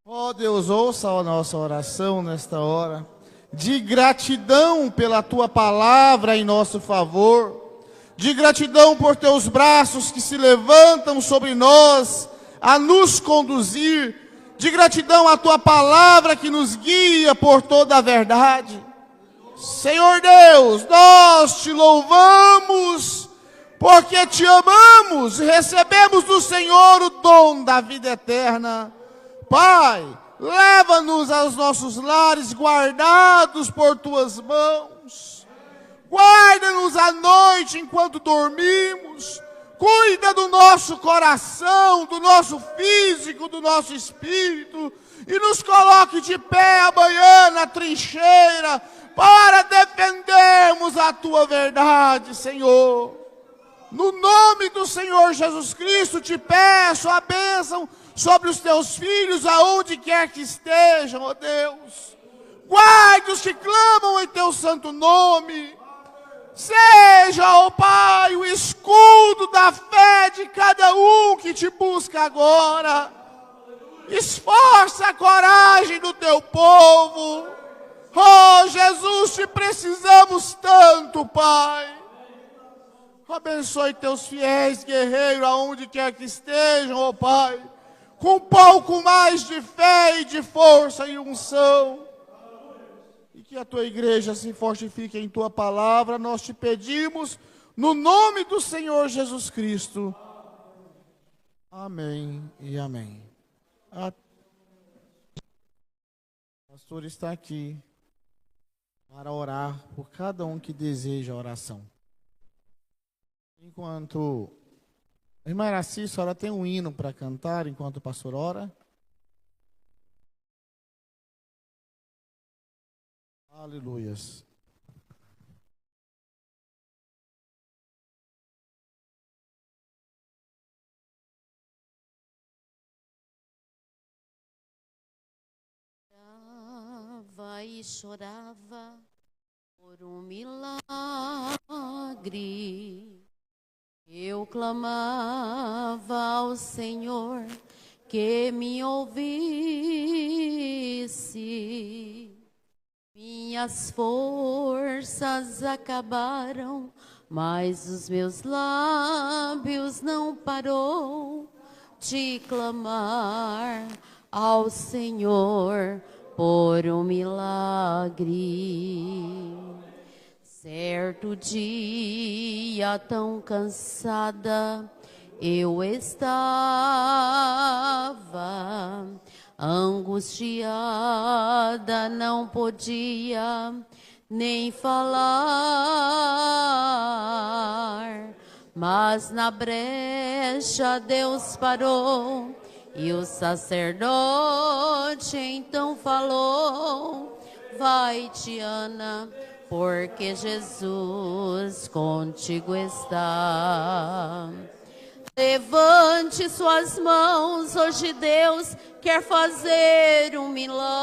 S5: Ó Deus, ouça a nossa oração nesta hora, de gratidão pela Tua palavra em nosso favor, de gratidão por Teus braços que se levantam sobre nós a nos conduzir, de gratidão à Tua palavra que nos guia por toda a verdade. Senhor Deus, nós Te louvamos, porque Te amamos e recebemos do Senhor o dom da vida eterna. Pai, leva-nos aos nossos lares guardados por Tuas mãos. Guarda-nos à noite enquanto dormimos. Cuida do nosso coração, do nosso físico, do nosso espírito. E nos coloque de pé amanhã na trincheira para defendermos a Tua verdade, Senhor. No nome do Senhor Jesus Cristo, te peço a bênção sobre os Teus filhos, aonde quer que estejam, ó Deus. Guarde os que clamam em Teu santo nome. Seja, ó Pai, o escudo da fé de cada um que Te busca agora. Esforça a coragem do Teu povo. Oh, Jesus, Te precisamos tanto, Pai. Abençoe Teus fiéis guerreiros, aonde quer que estejam, ó Pai, com um pouco mais de fé e de força e unção. E que a Tua igreja se fortifique em Tua palavra, nós Te pedimos, no nome do Senhor Jesus Cristo. Amém e amém. O pastor está aqui para orar por cada um que deseja oração. Enquanto a irmã Iraci, a senhora tem um hino para cantar enquanto o pastor ora? Aleluias.
S1: E chorava por um milagre. Eu clamava ao Senhor que me ouvisse. Minhas forças acabaram, mas os meus lábios não parou de clamar ao Senhor por um milagre. Certo dia, tão cansada, eu estava angustiada, não podia nem falar. Mas na brecha Deus parou e o sacerdote então falou: vai, Tiana, porque Jesus contigo está. Levante suas mãos, hoje Deus quer fazer um milagre.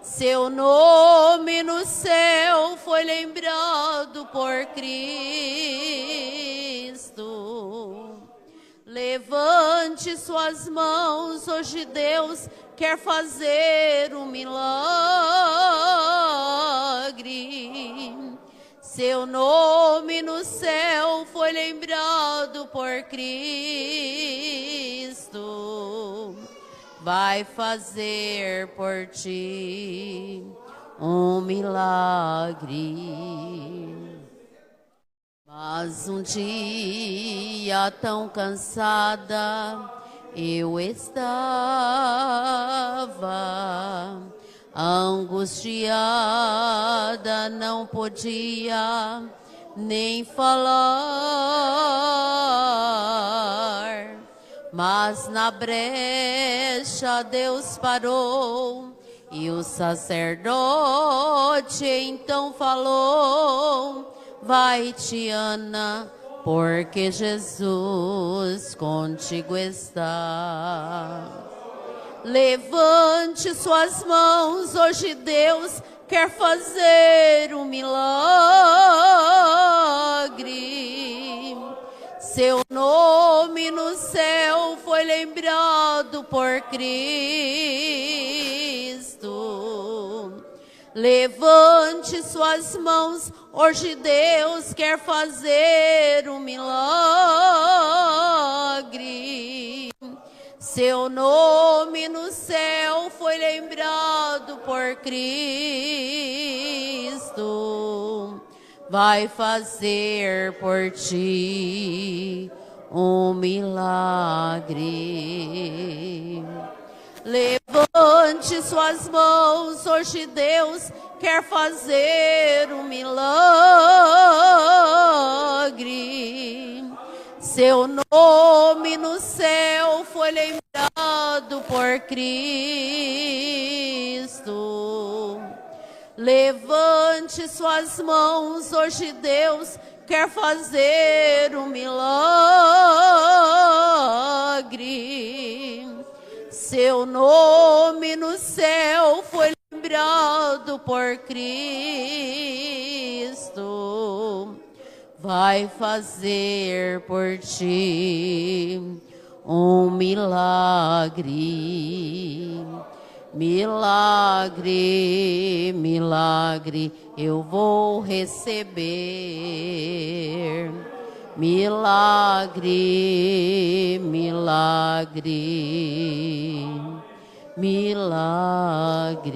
S1: Seu nome no céu foi lembrado por Cristo. Levante suas mãos, hoje Deus quer fazer um milagre. Seu nome no céu foi lembrado por Cristo. Vai fazer por ti um milagre. Mas um dia, tão cansada, eu estava angustiada, não podia nem falar. Mas na brecha Deus parou e o sacerdote então falou: vai, Tiana, porque Jesus contigo está. Levante suas mãos, hoje Deus quer fazer um milagre. Seu nome no céu foi lembrado por Cristo. Levante suas mãos, hoje Deus quer fazer um milagre. Seu nome no céu foi lembrado por Cristo. Vai fazer por ti um milagre. Levante suas mãos, hoje Deus quer fazer um milagre. Seu nome no céu foi lembrado por Cristo. Levante suas mãos, hoje Deus quer fazer um milagre. Seu nome no céu foi lembrado por Cristo. Vai fazer por ti um milagre. Milagre, milagre, eu vou receber. Milagre, milagre, milagre.